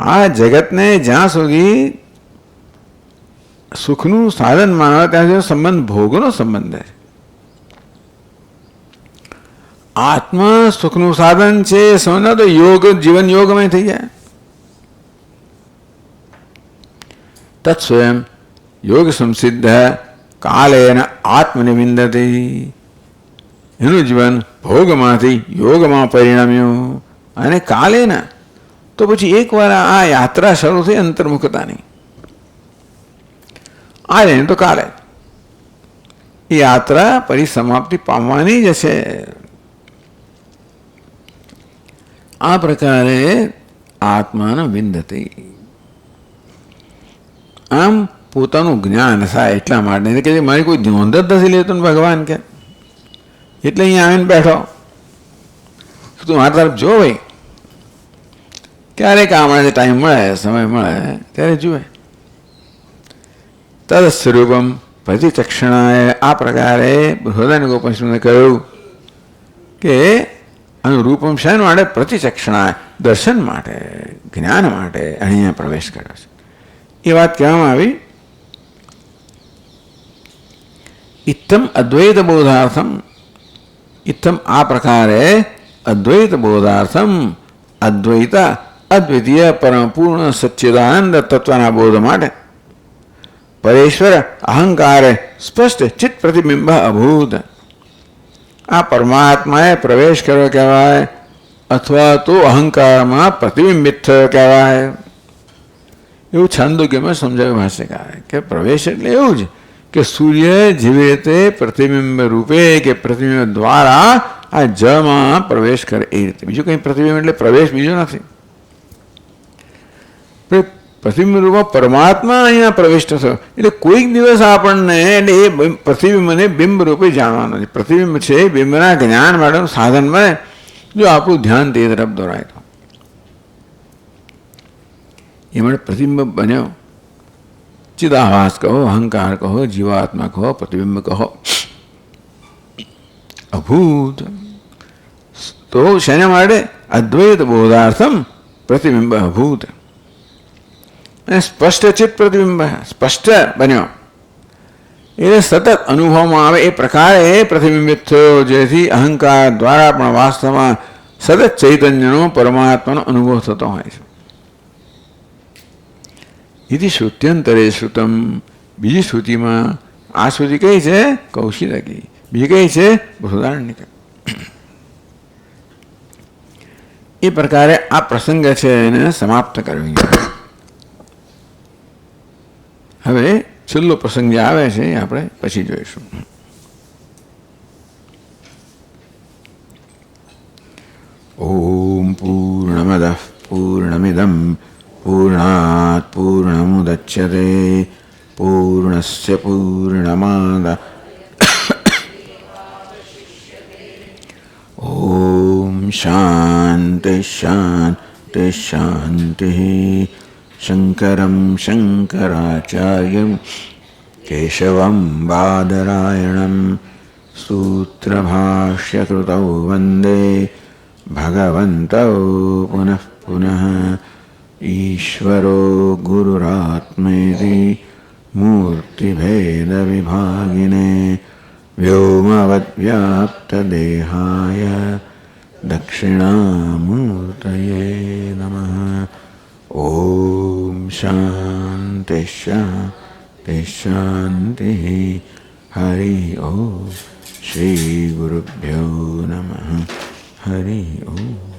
આ જગતને જ્યાં સુધી સુખનું સાધન માનવા ત્યાં સુધી સંબંધ ભોગનો સંબંધ છે. આત્મા સુખનું સાધન છે સમજના તો યોગ જીવન યોગમય થઈ જાય. તત્ સ્વયં યોગ સંસિદ્ધ કાલેન આત્મનિવિંદતે. એનું જીવન ભોગમાંથી યોગમાં પરિણમ્યું, અને કાલેન તો પછી એકવાર આ યાત્રા શરૂ થઈ અંતર્મુખતાની. આ તો કાલે એ યાત્રા પરિસમાપ્તિ પામવાની જ છે. આ પ્રકારે આત્માને વિંદતી, આમ પોતાનું જ્ઞાન થાય એટલા માટે કે મારી કોઈ નોંધ જ નથી લેતો ને ભગવાન કે, એટલે અહીંયા આવીને બેઠો. તું મારા તરફ જો ભાઈ, ક્યારેક આમાં ટાઈમ મળે, સમય મળે ત્યારે જુએ. તદ સ્વરૂપમ પ્રતિચક્ષણાએ, આ પ્રકારે બૃહદારણ્યકોપનિષદે કહ્યું કે આનું રૂપમ શાનું માટે? પ્રતિચક્ષણાએ, દર્શન માટે, જ્ઞાન માટે અહીંયા પ્રવેશ કર્યો છે. એ વાત કહેવામાં આવી. ઇત્થમ અદ્વૈત બોધાર્થમ, ઇત્થમ આ પ્રકારે અદ્વૈત બોધાર્થમ, અદ્વૈત અદ્વિતીય પરમપૂર્ણ સચ્ચિદાનંદ તત્વના બોધ માટે પરેશ્વર અહંકારે સ્પષ્ટ ચિત્ત પ્રતિબિંબ અભૂત. આ પરમાત્માએ પ્રવેશ કર્યો કહેવાય, અથવા તો અહંકારમાં પ્રતિબિંબિત થયો કહેવાય. એવું છાંદોગ્યમાં સમજાવ્યું ભાષ્યકારે કે પ્રવેશ એટલે એવું જ કે સૂર્ય જેવી રીતે પ્રતિબિંબ રૂપે કે પ્રતિબિંબ દ્વારા આ જળમાં પ્રવેશ કરે એ રીતે. બીજું કંઈ પ્રતિબિંબ એટલે પ્રવેશ બીજો નથી. પ્રતિબિંબ રૂપમાં પરમાત્મા અહીંયા પ્રવિષ્ટ થયો એટલે કોઈક દિવસ આપણને એટલે એ પ્રતિબિંબને બિંબ રૂપે જાણવાનું છે. પ્રતિબિંબ છે બિંબના જ્ઞાન માટેનું સાધન બને જો આપણું ધ્યાન તે તરફ દોરાય તો. એ માટે પ્રતિબિંબ બન્યો. ચિદાભાસ કહો, અહંકાર કહો, જીવાત્મા કહો, પ્રતિબિંબ કહો, અભૂત. તો શેના માટે? અદ્વૈત બોધાર્થમ પ્રતિબિંબ અભૂત. અને સ્પષ્ટ ચિત્ત પ્રતિબિંબ સ્પષ્ટ બન્યો એટલે સતત અનુભવમાં આવે એ પ્રકારે પ્રતિબિંબિત થયો, જેથી અહંકાર દ્વારા પણ વાસ્તવમાં સતત ચૈતન્યનો પરમાત્માનો અનુભવ થતો હોય છે. એથી શ્રુત્યંતરે શ્રુતમ, બીજી શ્રુતિમાં આ શ્રુતિ કઈ છે? કૌશિકી. બીજી કઈ છે? બૃહદારણ્યક. એ પ્રકારે આ પ્રસંગ છે એને સમાપ્ત કરવી. હવે છેલ્લો પ્રસંગ જે આવે છે એ આપણે પછી જોઈશું. ઓમ પૂર્ણમદ પૂર્ણમિદમ પૂર્ણાત પૂર્ણમુદચ્યતે પૂર્ણસ્ય પૂર્ણમાદ ઓમ શાંતિ શાંતિ શાંતિ. શંકરમ શંકરાચાર્યમ કેશવમ બાદરાયણમ સૂત્રભાષ્યકૃતૌ વંદે ભગવन्तૌ પુનઃ પુનઃ. ઈશ્વરો ગુરુરાત્મેતિ મૂર્તિભેદવિભાગિને વ્યોમવદ્વ્યાપ્તદેહાય દક્ષિણામૂર્તયે નમઃ. ઓમ શાંતિ શાંતિ શાંતિ. હરિ ઓમ. શ્રી ગુરુભ્યો નમઃ. હરિ ઓમ.